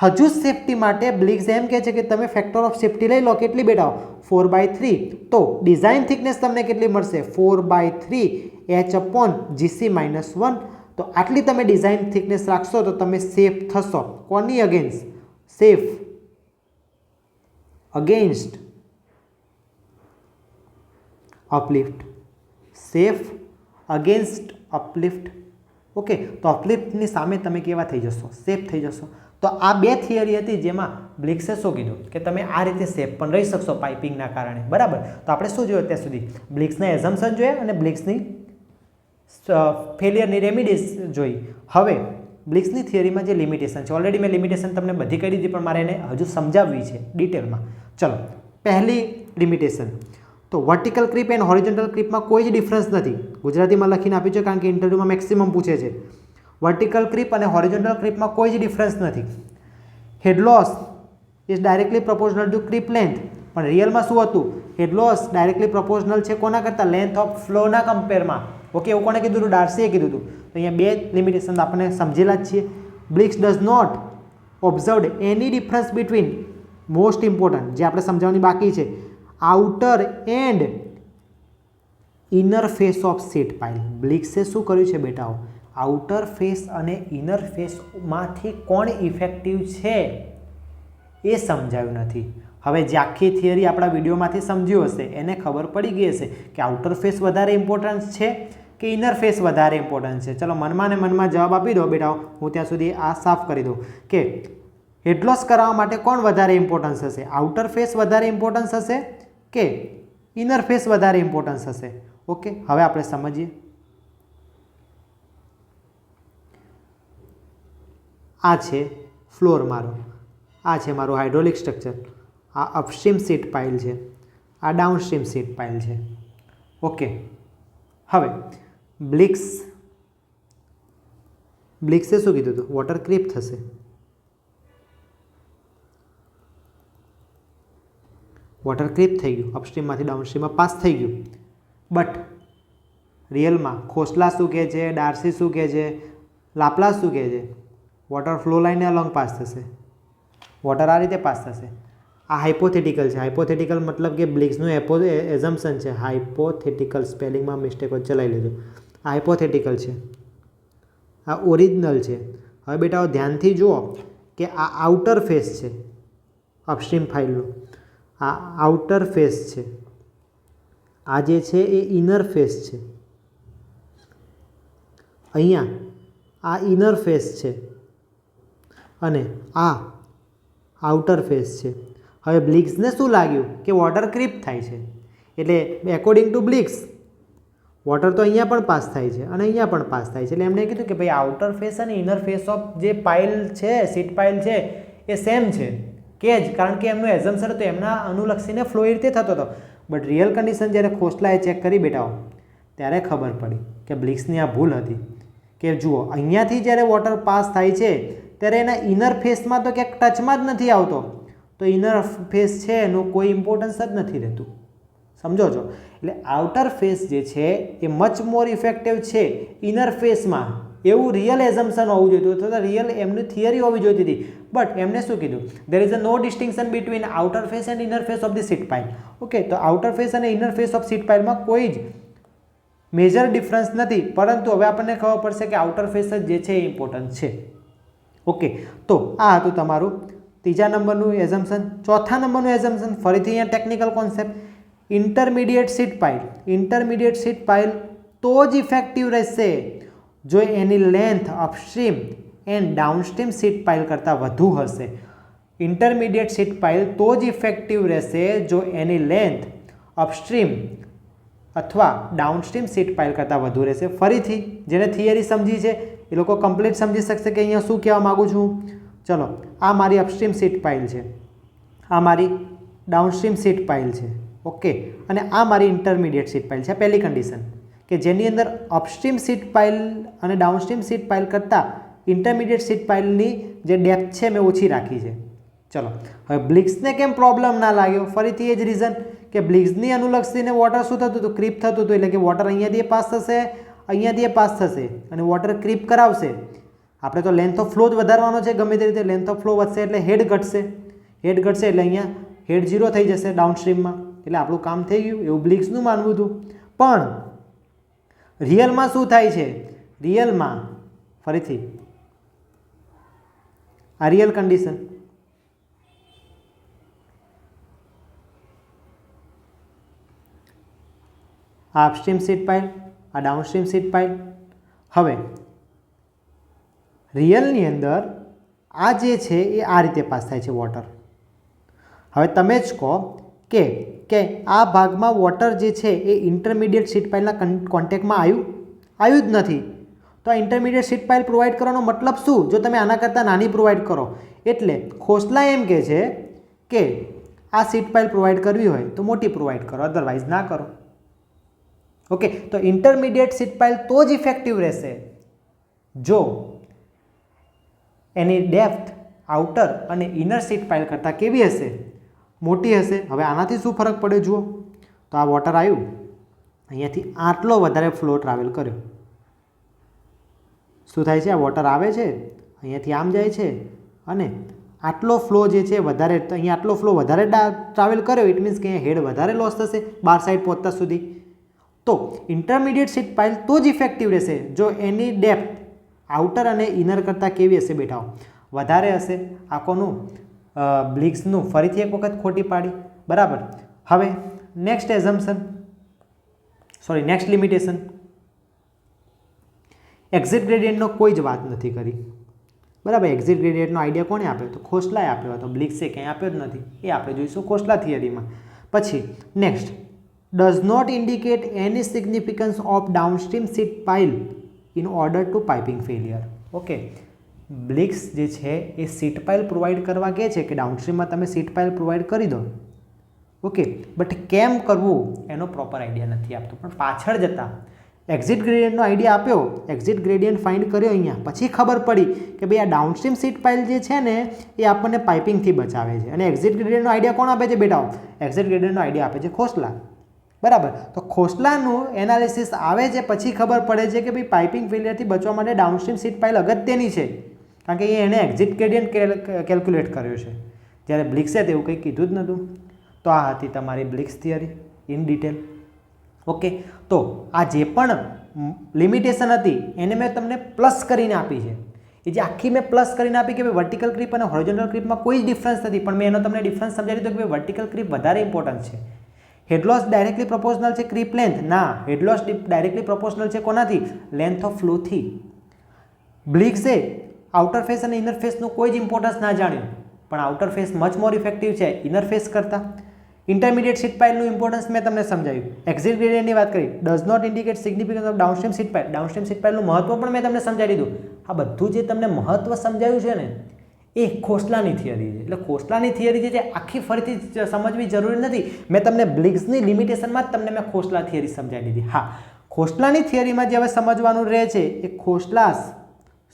હજુ સેફટી માટે બ્લિક્સ એમ કહે છે કે તમે ફેક્ટર ઓફ સેફટી લઈ લો. કેટલી બેટા? 4/3. તો ડિઝાઇન થિકનેસ તમને કેટલી મળશે? 4/3 એચ અપોન જીસી -1. તો આટલી તમે ડિઝાઇન થિકનેસ રાખશો તો તમે સેફ થશો. કોની against? Safe against uplift. Safe against uplift. Okay, તો અપલિફ્ટની સામે તમે કેવા થઈ જશો? સેફ થઈ જશો. તો આ બે થિયરી હતી જેમાં બ્લિક્સે શું કીધું કે તમે આ રીતે સેફ પણ રહી શકશો પાઇપિંગના કારણે. બરાબર. તો આપણે શું જોયું અત્યાર સુધી? બ્લિક્સના એઝમ્પશન જોયા અને બ્લિક્સની ફેલિયરની રેમિડીઝ જોઈ. હવે બ્લિક્સની થિયરીમાં જે લિમિટેશન છે, ઓલરેડી મેં લિમિટેશન તમને બધી કરી દીધી પણ મારે એને હજુ સમજાવવી છે ડિટેલમાં. ચલો, પહેલી લિમિટેશન તો વર્ટિકલ ક્રીપ એન્ડ હોરિઝોન્ટલ ક્રીપમાં કોઈ જ ડિફરન્સ નથી. ગુજરાતીમાં લખીને આપ્યું છે કારણ કે ઇન્ટરવ્યૂમાં મેક્સિમમ પૂછે છે. વર્ટિકલ ક્રીપ અને હોરિઝોન્ટલ ક્રીપમાં કોઈ જ ડિફરન્સ નથી. Head loss is directly proportional to creep length. પણ રિયલમાં શું હતું? હેડ લોસ ડાયરેક્ટલી પ્રોપોર્શનલ છે કોના કરતાં? લેન્થ ઓફ ફ્લોના કમ્પેરમાં. ઓકે, એવું કોણે કીધું હતું? ડાર્સીએ કીધું હતું. તો અહીંયા બે લિમિટેશન આપણે સમજેલા જ છીએ. Bligh does not observed any difference between, most important જે આપણે સમજાવવાની બાકી છે, outer and inner face of sheet pile. બ્લિક્સે શું કર્યું છે બેટાઓ? આઉટર ફેસ અને ઇનર ફેસમાંથી કોણ ઇફેક્ટિવ છે એ સમજાવ્યું નથી. હવે જે આખી થિયરી આપણા વિડીયોમાંથી સમજ્યું હશે એને ખબર પડી ગઈ હશે કે આઉટર ફેસ વધારે ઇમ્પોર્ટન્સ છે કે ઇનર ફેસ વધારે ઇમ્પોર્ટન્સ છે. ચલો મનમાં ને મનમાં જવાબ આપી દો બેટાઓ. હું ત્યાં સુધી આ સાફ કરી દઉં કે હેડ લોસ કરાવવા માટે કોણ વધારે ઇમ્પોર્ટન્સ હશે? આઉટર ફેસ વધારે ઇમ્પોર્ટન્સ હશે કે ઇનર ફેસ વધારે ઇમ્પોર્ટન્સ હશે? ઓકે, હવે આપણે સમજીએ. આ છે ફ્લોર મારો, આ છે મારું હાઇડ્રોલિક સ્ટ્રક્ચર, આ અપસ્ટ્રીમ સીટ પાઇલ છે, આ ડાઉનસ્ટ્રીમ સીટ પાઇલ છે. ઓકે, હવે બ્લિક્સે શું કીધું હતું? વોટર ક્રીપ થશે. વોટર ક્રીપ થઈ ગયું, અપસ્ટ્રીમમાંથી ડાઉનસ્ટ્રીમમાં પાસ થઈ ગયું. બટ રિયલમાં ખોસલા શું કહે છે? ડાર્સી શું કહે છે? લાપ્લાસ શું કહે છે? વોટર ફ્લો લાઈને અલોંગ પાસ થશે. વોટર આ રીતે પાસ થશે. આ હાઇપોથેટિકલ છે. હાઇપોથેટિકલ મતલબ કે બ્લિક્સનું એઝમ્પશન છે. હાઇપોથેટિકલ સ્પેલિંગમાં મિસ્ટેક હોય ચલાવી લેજો. આ હાઇપોથેટિકલ છે, આ ઓરિજિનલ છે. હવે બેટાઓ ધ્યાનથી જુઓ કે આ આઉટર ફેસ છે અપસ્ટ્રીમ ફાઇલનો, આ આઉટર ફેસ છે, આ જે છે એ ઇનર ફેસ છે. અહીંયા આ ઇનર ફેસ છે અને આ આઉટર ફેસ છે. હવે બ્લિક્સને શું લાગ્યું કે વોટર ક્રીપ થાય છે, એટલે એકોર્ડિંગ ટુ બ્લિક્સ વોટર તો અહીંયા પણ પાસ થાય છે અને અહીંયા પણ પાસ થાય છે. એટલે એમણે કીધું કે ભાઈ આઉટર ફેસ અને ઇનર ફેસ ઓફ જે પાઇલ છે, સીટ પાઇલ છે એ સેમ છે કે જ, કારણ કે એમનું એઝમ્પશન હતું એમના અનુલક્ષીને ફ્લો એ રીતે થતો હતો. બટ રિયલ કન્ડિશન જ્યારે ખોસલાએ ચેક કરી બેટાઓ ત્યારે ખબર પડી કે બ્લિક્સની આ ભૂલ હતી. કે જુઓ અહીંયાથી જ્યારે વોટર પાસ થાય છે ત્યારે એના ઇનર ફેસમાં તો ક્યાંક ટચમાં જ નથી આવતો, તો ઇનર ફેસ છે એનું કોઈ ઇમ્પોર્ટન્સ જ નથી રહેતું. સમજો છો? એટલે આઉટર ફેસ જે છે એ મચ મોર ઇફેક્ટિવ છે ઇનર ફેસમાં, એવું રિયલ એઝમ્પશન હોવું જોઈતું અથવા રિયલ એમની થિયરી હોવી જોઈતી હતી. બટ એમને શું કીધું? There is a no distinction between outer face and inner face of the sheet pile. Okay, તો આઉટર ફેસ અને ઇનર ફેસ ઓફ સીટ પાઇલમાં કોઈ જ મેજર ડિફરન્સ નથી, પરંતુ હવે આપણને ખબર પડશે કે આઉટર ફેસ જ જે છે એ ઇમ્પોર્ટન્ટ છે. ઓકે, તો આ હતું તમારું ત્રીજા નંબરનું એઝમ્પશન. ચોથા નંબરનું એઝમ્પશન ફરીથી અહીંયા technical concept, intermediate sheet pile. Intermediate sheet pile તો જ ઇફેક્ટિવ રહેશે જો એની length upstream and downstream sheet pile કરતાં વધુ હશે. ઇન્ટરમીડિયેટ સીટ પાઇલ તો જ ઇફેક્ટિવ રહેશે જો એની લેન્થ અપસ્ટ્રીમ અથવા ડાઉનસ્ટ્રીમ સીટ પાઇલ કરતાં વધુ રહેશે. ફરીથી જેને થિયરી સમજી છે એ લોકો કમ્પ્લીટ સમજી શકશે કે અહીંયા શું કહેવા માગું છું. ચલો, આ મારી અપસ્ટ્રીમ સીટ પાઇલ છે, આ મારી ડાઉનસ્ટ્રીમ સીટ પાઇલ છે. ઓકે, અને આ મારી ઇન્ટરમીડિયેટ સીટ પાઇલ છે. પહેલી કન્ડિશન કે જેની અંદર અપસ્ટ્રીમ સીટ પાઇલ અને ડાઉનસ્ટ્રીમ સીટ પાઇલ કરતાં ઇન્ટરમીડિયેટ સીટ પાઇલની જે ડેપ્થ છે મેં ઓછી રાખી છે. ચલો, હવે બ્લિક્સને કેમ પ્રોબ્લેમ ના લાગ્યો? ફરીથી એ જ રીઝન કે બ્લિક્સની અનુલક્ષીને વોટર શું થતું હતું? ક્રીપ થતું હતું. એટલે કે વોટર અહીંયાથી પાસ થશે, અહીંયાથી પાસ થશે અને વોટર ક્રીપ કરાવશે. આપણે તો લેન્થ ઓફ ફ્લો જ વધારવાનો છે, ગમે તે રીતે લેન્થ ઓફ ફ્લો વધશે એટલે હેડ ઘટશે, હેડ ઘટશે એટલે અહીંયા હેડ 0 થઈ જશે ડાઉનસ્ટ્રીમમાં. એટલે આપણું કામ થઈ ગયું, એવું બ્લિક્સનું માનવું હતું. પણ રિયલમાં શું થાય છે? રિયલમાં ફરીથી આ રિયલ કન્ડિશન, આ અપસ્ટ્રીમ સીટ પાઇલ, આ ડાઉનસ્ટ્રીમ સીટ પાઇલ. હવે રિયલની અંદર આ જે છે એ આ રીતે પાસ થાય છે વોટર. હવે તમે જ કહો કે આ ભાગમાં વોટર જે છે એ ઇન્ટરમીડિયેટ સીટ પાઇલના કોન્ટેક્ટમાં આવ્યું જ નથી. તો આ ઇન્ટરમીડિયેટ સીટ પાઇલ પ્રોવાઈડ કરવાનો મતલબ શું? જો તમે આના કરતાં નાની પ્રોવાઈડ કરો, એટલે ખોસલા એમ કહે છે કે આ સીટ પાઇલ પ્રોવાઈડ કરવી હોય તો મોટી પ્રોવાઈડ કરો, અધરવાઇઝ ના કરો. ઓકે, તો ઇન્ટરમીડિયેટ સીટ પાઇલ તો જ ઇફેક્ટિવ રહેશે જો એની ડેપ્થ આઉટર અને ઇનર સીટ પાઇલ કરતાં કેવી હશે? મોટી હશે. હવે આનાથી શું ફરક પડ્યો જુઓ. તો આ વોટર આવ્યું, અહીંયાથી આટલો વધારે ફ્લો ટ્રાવેલ કર્યો. શું થાય છે? આ વોટર આવે છે, અહીંયાથી આમ જાય છે અને આટલો ફ્લો જે છે વધારે, તો અહીંયા આટલો ફ્લો વધારે ટ્રાવેલ કર્યો. ઇટ મીન્સ કે અહીંયા હેડ વધારે લોસ થશે બાર સાઈડ પહોંચતા સુધી. તો ઇન્ટરમીડિયેટ સીટ પાઇલ તો જ ઇફેક્ટિવ રહેશે જો એની ડેપ્થ આઉટર અને ઇનર કરતાં કેવી હશે બેટાઓ? વધારે હશે. આખોનું બ્લિક્સનું ફરીથી એક વખત ખોટી પાડી. બરાબર. હવે next assumption, sorry next limitation, exit ગ્રેડિયન્ટનો કોઈ જ વાત નથી કરી. બરાબર. એક્ઝિટ ગ્રેડિયન્ટનો આઈડિયા કોણે આપ્યો? તો ખોસલાએ આપ્યો હતો. બ્લિક્સે ક્યાંય આપ્યો જ નથી. એ આપણે જોઈશું ખોસલા થિયરીમાં. પછી next, does not indicate any significance of downstream seat pile in order to piping failure. Okay, Bligh જે છે એ સીટ પાઇલ પ્રોવાઈડ કરવા કહે છે કે ડાઉનસ્ટ્રીમમાં તમે સીટ પાઇલ પ્રોવાઈડ કરી દો. ઓકે, બટ કેમ કરવું એનો પ્રોપર આઈડિયા નથી આપતો. પણ પાછળ જતાં એક્ઝિટ ગ્રેડિયન્ટનો આઈડિયા આપ્યો, એક્ઝિટ ગ્રેડિયન્ટ ફાઇન્ડ કર્યો અહીંયા, પછી ખબર પડી કે ભાઈ આ ડાઉનસ્ટ્રીમ સીટ પાઇલ જે છે ને એ આપણને પાઇપિંગથી બચાવે છે. અને એક્ઝિટ ગ્રેડિયન્ટનો આઈડિયા કોણ આપે છે બેટાઓ? એક્ઝિટ ગ્રેડિયન્ટનો આઈડિયા આપે છે ખોસલા. બરાબર. તો ખોસલાનું એનાલિસિસ આવે છે, પછી ખબર પડે છે કે ભાઈ પાઇપિંગ ફેલિયરથી બચવા માટે ડાઉનસ્ટ્રીમ સીટ પાઇલ અગત્યની છે, કારણ કે એને એક્ઝિટ ગ્રેડિયન્ટ કેલ્ક્યુલેટ કર્યો છે, જ્યારે બ્લિક્સે તેવું કંઈ કીધું જ નહોતું. તો આ હતી તમારી બ્લિક્સ થિયરી ઇન ડિટેલ. ઓકે, તો આ જે પણ લિમિટેશન હતી એને મેં તમને પ્લસ કરીને આપી છે. એ જે આખી મેં પ્લસ કરીને આપી કે ભાઈ વર્ટિકલ ક્રીપ અને હોરિઝોન્ટલ ક્રીપમાં કોઈ જ ડિફરન્સ નથી, પણ મેં એનો તમને ડિફરન્સ સમજાવી દીધો કે ભાઈ વર્ટિકલ ક્રીપ વધારે ઇમ્પોર્ટન્ટ છે. હેડલોસ ડાયરેક્ટલી પ્રોપોર્શનલ છે ક્રીપ લેન્થ? ના, હેડલોસ ડાયરેક્ટલી પ્રોપોર્શનલ છે કોનાથી? લેન્થ ઓફ ફ્લોથી. બ્લિક્સે આઉટર ફેસ અને ઇનર ફેસનું કોઈ જ ઇમ્પોર્ટન્સ ના જાણ્યું, પણ outer face much more effective છે ઇનર ફેસ કરતાં. ઇન્ટરમીડિયેટ સીટ પાઇલનું ઇમ્પોર્ટન્સ મેં તમને સમજાવ્યું. એક્ઝિટ ગ્રેડિયન્ટની વાત કરી. Does not indicate significance of downstream sheet pile. Downstream sheet પાઇલનું મહત્વ પણ મેં તમને સમજાવી દીધું. આ બધું જે તમને મહત્વ સમજાવ્યું છે ને એ ખોસલાની થિયરી છે. એટલે ખોસલાની થિયરી જે છે આખી ફરીથી સમજવી જરૂરી નથી. મેં તમને બ્લિક્સની લિમિટેશનમાં જ તમને મેં ખોસલા થિયરી સમજાવી દીધી. હા, ખોસલાની થિયરીમાં જે હવે સમજવાનું રહે છે એ Khosla's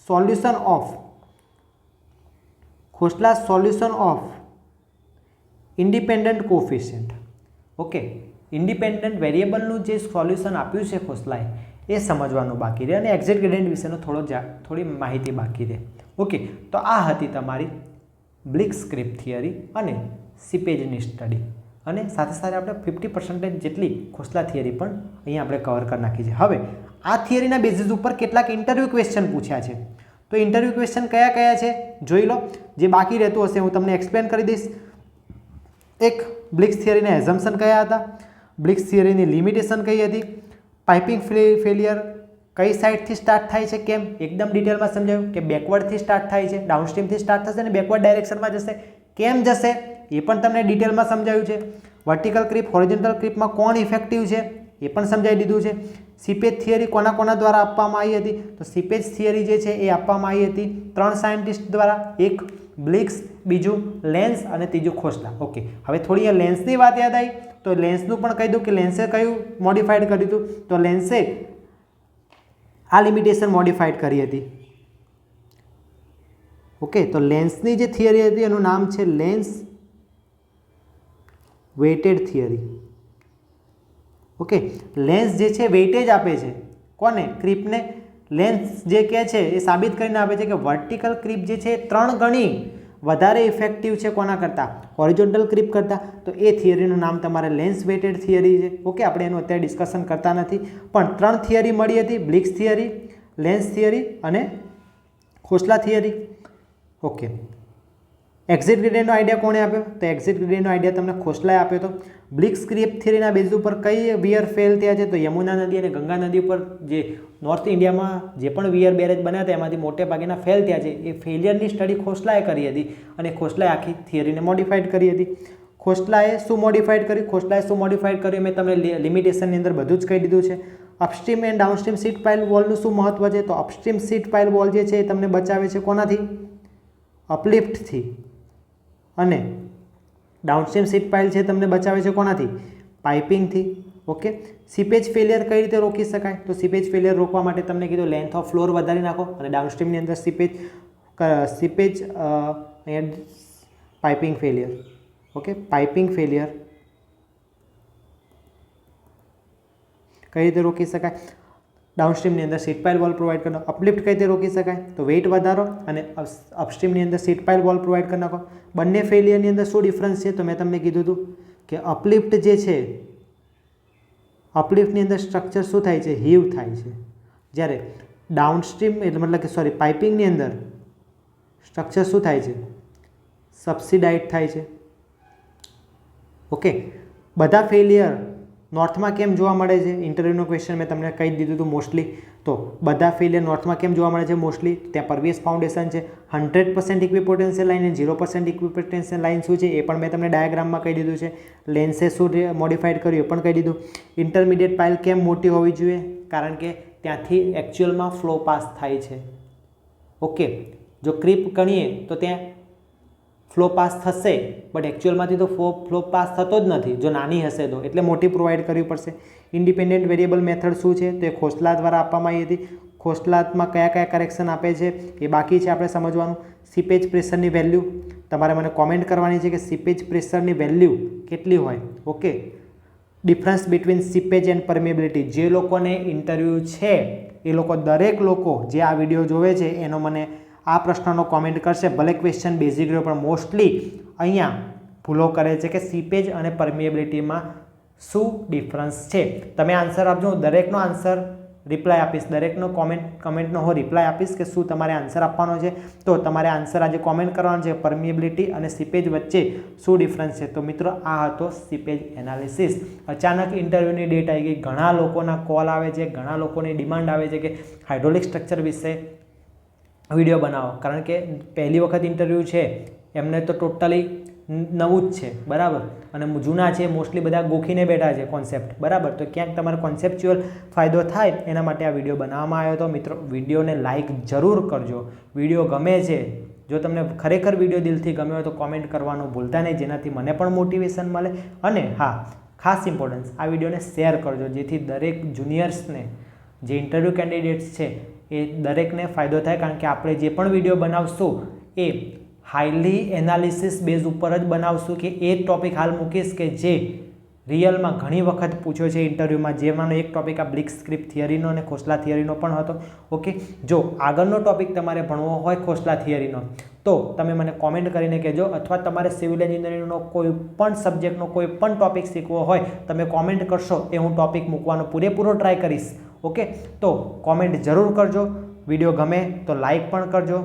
solution of Khosla solution of independent coefficient. Okay, independent વેરિયેબલનું જે સોલ્યુશન આપ્યું છે ખોસલાએ એ સમજવાનું બાકી રહે અને એક્ઝેક્ટ ગ્રેડિયન્ટ વિશેનો થોડી માહિતી બાકી રહે. ઓકે, તો આ હતી તમારી બ્લિટ્ઝક્રીગ થિયરી અને સીપેજની સ્ટડી, અને સાથે સાથે આપણે 50% જેટલી ખોસલા થિયરી પણ અહીંયા આપણે કવર કરી નાખી છે. હવે આ થિયરીના બેઝિસ ઉપર કેટલાક ઇન્ટરવ્યૂ ક્વેશ્ચન પૂછ્યા છે. તો ઇન્ટરવ્યૂ ક્વેશ્ચન કયા કયા છે જોઈ લો. જે બાકી રહેતું હશે હું તમને એક્સપ્લેન કરી દઈશ. એક, બ્લિટ્ઝ થિયરીના એઝમ્પશન કયા હતા, બ્લિટ્ઝ થિયરીની લિમિટેશન કઈ હતી, પાઇપિંગ ફેલિયર કઈ સાઇડથી સ્ટાર્ટ થાય છે, કેમ એકદમ ડિટેલમાં સમજાવ્યું કે બેકવર્ડથી સ્ટાર્ટ થાય છે, ડાઉનસ્ટ્રીમથી સ્ટાર્ટ થશે અને બેકવર્ડ ડાયરેક્શનમાં જશે, કેમ જશે એ પણ તમને ડિટેલમાં સમજાવ્યું છે. વર્ટિકલ ક્રીપ હોરિઝોન્ટલ ક્રીપમાં કોણ ઇફેક્ટિવ છે એ પણ સમજાવી દીધું છે. સીપેજ થિયરી કોના કોના દ્વારા આપવામાં આવી હતી, તો સીપેજ થિયરી જે છે એ આપવામાં આવી હતી 3 સાયન્ટિસ્ટ દ્વારા, એક બ્લિટ્ઝ, બીજું લેન્સ અને ત્રીજું ખોસલા. ઓકે, હવે થોડી આ લેન્સની વાત યાદ આવી તો લેન્સનું પણ કહી દઉં કે લેન્સે કયું મોડિફાઈડ કર્યું હતું, તો લેન્સે આ લિમિટેશન મોડિફાઈડ કરી હતી. ઓકે, તો લેન્સની જે થિયરી હતી એનું નામ છે lens weighted theory. Okay, lens જે છે વેઇટેજ આપે છે કોને, ક્રીપને. લેન્સ જે કહે છે એ સાબિત કરીને આપે છે કે વર્ટિકલ ક્રીપ જે છે 3 ગણી વધારે ઇફેક્ટિવ છે કોના કરતાં, હોરિઝોન્ટલ ક્રીપ કરતાં. તો એ થિયરીનું નામ તમારે લેન્સ વેઇટેડ થિયરી છે. ઓકે, આપણે એનું અત્યારે ડિસ્કશન કરતા નથી, પણ 3 થિયરી મળી હતી, બ્લિટ્ઝ થિયરી, લેન્સ થિયરી અને Khosla theory. Okay, exact ગ્રેડિયન્ટનો idea કોણે આપ્યો, તો એક્ઝેક્ટ ગ્રેડિયન્ટનો આઈડિયા તમને ખોસલાએ આપ્યો હતો. બ્લિટ્ઝક્રીગ થિયરીના બેઝ ઉપર કઈ વિયર ફેલ થયા છે, તો યમુના નદી અને ગંગા નદી ઉપર જે નોર્થ ઇન્ડિયામાં જે પણ વિયર બેરેજ બન્યા હતા એમાંથી મોટે ભાગેના ફેલ થયા છે. એ ફેલિયરની સ્ટડી ખોસલાએ કરી હતી અને ખોસલાએ આખી થિયરીને મોડિફાઈડ કરી હતી. ખોસલાએ શું મોડિફાઈડ કર્યું, ખોસલાએ શું મોડિફાઈડ કર્યું મેં તમને લિમિટેશનની અંદર બધું જ કહી દીધું છે. Upstream and downstream sheet pile વોલનું શું મહત્વ છે, તો અપસ્ટ્રીમ સીટ પાઇલ વોલ જે છે એ તમને બચાવે છે કોનાથી, અપલિફ્ટથી, અને ડાઉનસ્ટ્રીમ સીટ પાઇલ છે તમને બચાવે છે કોનાથી, પાઇપિંગથી. ઓકે, સીપેજ ફેલિયર કઈ રીતે રોકી શકાય, તો સીપેજ ફેલિયર રોકવા માટે તમને કીધું લેન્થ ઓફ ફ્લોર વધારી નાખો અને ડાઉનસ્ટ્રીમની અંદર સીપેજ અહીંયા piping failure. Okay, piping failure કઈ રીતે રોકી શકાય, ડાઉનસ્ટ્રીમની અંદર સીટ પાઇલ વોલ પ્રોવાઈડ કરવાનો. અપલિફ્ટ કઈ રીતે રોકી શકાય, તો વેઇટ વધારો અને અપસ્ટ્રીમની અંદર સીટ પાઇલ વોલ પ્રોવાઈડ કરી નાખો. બંને ફેલિયરની અંદર શું ડિફરન્સ છે, તો મેં તમને કીધું હતું કે અપલિફ્ટ જે છે, અપલિફ્ટની અંદર સ્ટ્રક્ચર શું થાય છે, હીવ થાય છે, જ્યારે ડાઉનસ્ટ્રીમ એટલે મતલબ કે સોરી પાઇપિંગની અંદર સ્ટ્રક્ચર શું થાય છે, સબસિડાઇડ થાય છે. ઓકે, બધા ફેલિયર નોર્થમાં કેમ જોવા મળે છે, ઇન્ટરવ્યૂનો ક્વેશ્ચન મેં તમને કહી દીધું હતું મોસ્ટલી. તો બધા ફેલિયર નોર્થમાં કેમ જોવા મળે છે મોસ્ટલી, ત્યાં પરવિયસ ફાઉન્ડેશન છે, 100% ઇક્વિપોટેન્શિયલ લાઇન અને 0% ઇક્વિપોટેન્શિયલ લાઇન શું છે એ પણ મેં તમને ડાયાગ્રામમાં કહી દીધું છે. લેન્સે શું મોડિફાઈડ કર્યું એ પણ કહી દીધું. ઇન્ટરમીડિયેટ પાઇલ કેમ મોટી હોવી જોઈએ, કારણ કે ત્યાંથી એકચ્યુઅલમાં ફ્લો પાસ થાય છે. ઓકે, જો ક્રીપ ગણીએ તો ત્યાં ફ્લો પાસ થશે, બટ એકચ્યુઅલમાંથી તો ફ્લો પાસ થતો જ નથી જો નાની હશે તો, એટલે મોટી પ્રોવાઈડ કરવી પડશે. ઇન્ડિપેન્ડન્ટ વેરિયેબલ મેથડ શું છે, તો એ ખોસલા દ્વારા આપવામાં આવી હતી. ખોસલામાં કયા કયા કરેક્શન આપે છે એ બાકી છે આપણે સમજવાનું. સીપેજ પ્રેશરની વેલ્યુ તમારે મને કોમેન્ટ કરવાની છે કે સીપેજ પ્રેશરની વેલ્યુ કેટલી હોય. Okay, difference between seepage and permeability. જે લોકોને ઇન્ટરવ્યૂ છે એ લોકો દરેક લોકો જે આ વિડીયો જોવે છે એનો મને આ પ્રશ્નનો કોમેન્ટ કરશે, ભલે ક્વેશ્ચન બેઝિક રહ્યો પણ મોસ્ટલી અહીંયા ભૂલો કરે છે કે સીપેજ અને પરમિએબિલિટીમાં શું ડિફરન્સ છે. તમે આન્સર આપજો, હું દરેકનો આન્સર રિપ્લાય આપીશ, દરેકનો કમેન્ટનો હું રિપ્લાય આપીશ કે શું તમારે આન્સર આપવાનો છે. તો તમારે આન્સર આજે કોમેન્ટ કરવાનો છે, પરમિએબિલિટી અને સીપેજ વચ્ચે શું ડિફરન્સ છે. તો મિત્રો આ હતો સીપેજ એનાલિસિસ. અચાનક ઇન્ટરવ્યૂની ડેટ આવી ગઈ, ઘણા લોકોના કોલ આવે છે, ઘણા લોકોની ડિમાન્ડ આવે છે કે હાઇડ્રોલિક સ્ટ્રક્ચર વિશે વિડીયો બનાવો, કારણ કે પહેલી વખત ઇન્ટરવ્યૂ છે એમને તો ટોટલી નવું જ છે, બરાબર, અને જૂના છે મોસ્ટલી બધા ગોખીને બેઠા છે કોન્સેપ્ટ, બરાબર. તો ક્યાંક તમારે કોન્સેપ્ચ્યુઅલ ફાયદો થાય એના માટે આ વિડીયો બનાવવામાં આવ્યો હતો. મિત્રો, વિડીયોને લાઇક જરૂર કરજો. વિડીયો ગમે છે, જો તમને ખરેખર વિડીયો દિલથી ગમ્યો હોય તો કોમેન્ટ કરવાનું ભૂલતા નહીં, જેનાથી મને પણ મોટિવેશન મળે. અને હા, ખાસ ઇમ્પોર્ટન્સ, આ વિડીયોને શેર કરજો જેથી દરેક જુનિયર્સને જે ઇન્ટરવ્યૂ કેન્ડિડેટ્સ છે એ દરેકને ફાયદો થાય, કારણ કે આપણે જે પણ વિડીયો બનાવશું એ હાઈલી એનાલિસિસ બેઝ ઉપર જ બનાવશું કે એ ટોપિક હાલ મૂકીશ કે જે રિયલમાં ઘણી વખત પૂછ્યો છે ઇન્ટરવ્યૂમાં, જેમાંનો એક ટોપિક આ બ્લિક સ્ક્રિપ્ટ થિયરીનો અને ખોસલા થિયરીનો પણ હતો. ઓકે, જો આગળનો ટોપિક તમારે ભણવો હોય ખોસલા થિયરીનો તો તમે મને કોમેન્ટ કરીને કહેજો, અથવા તમારે સિવિલ એન્જિનિયરિંગનો કોઈ પણ સબ્જેક્ટનો કોઈ પણ ટોપિક શીખવો હોય તમે કોમેન્ટ કરશો, એ હું ટોપિક મૂકવાનો પૂરેપૂરો ટ્રાય કરીશ. ઓકે, તો કોમેન્ટ જરૂર કરજો. વિડીયો ગમે તો લાઈક પણ કરજો.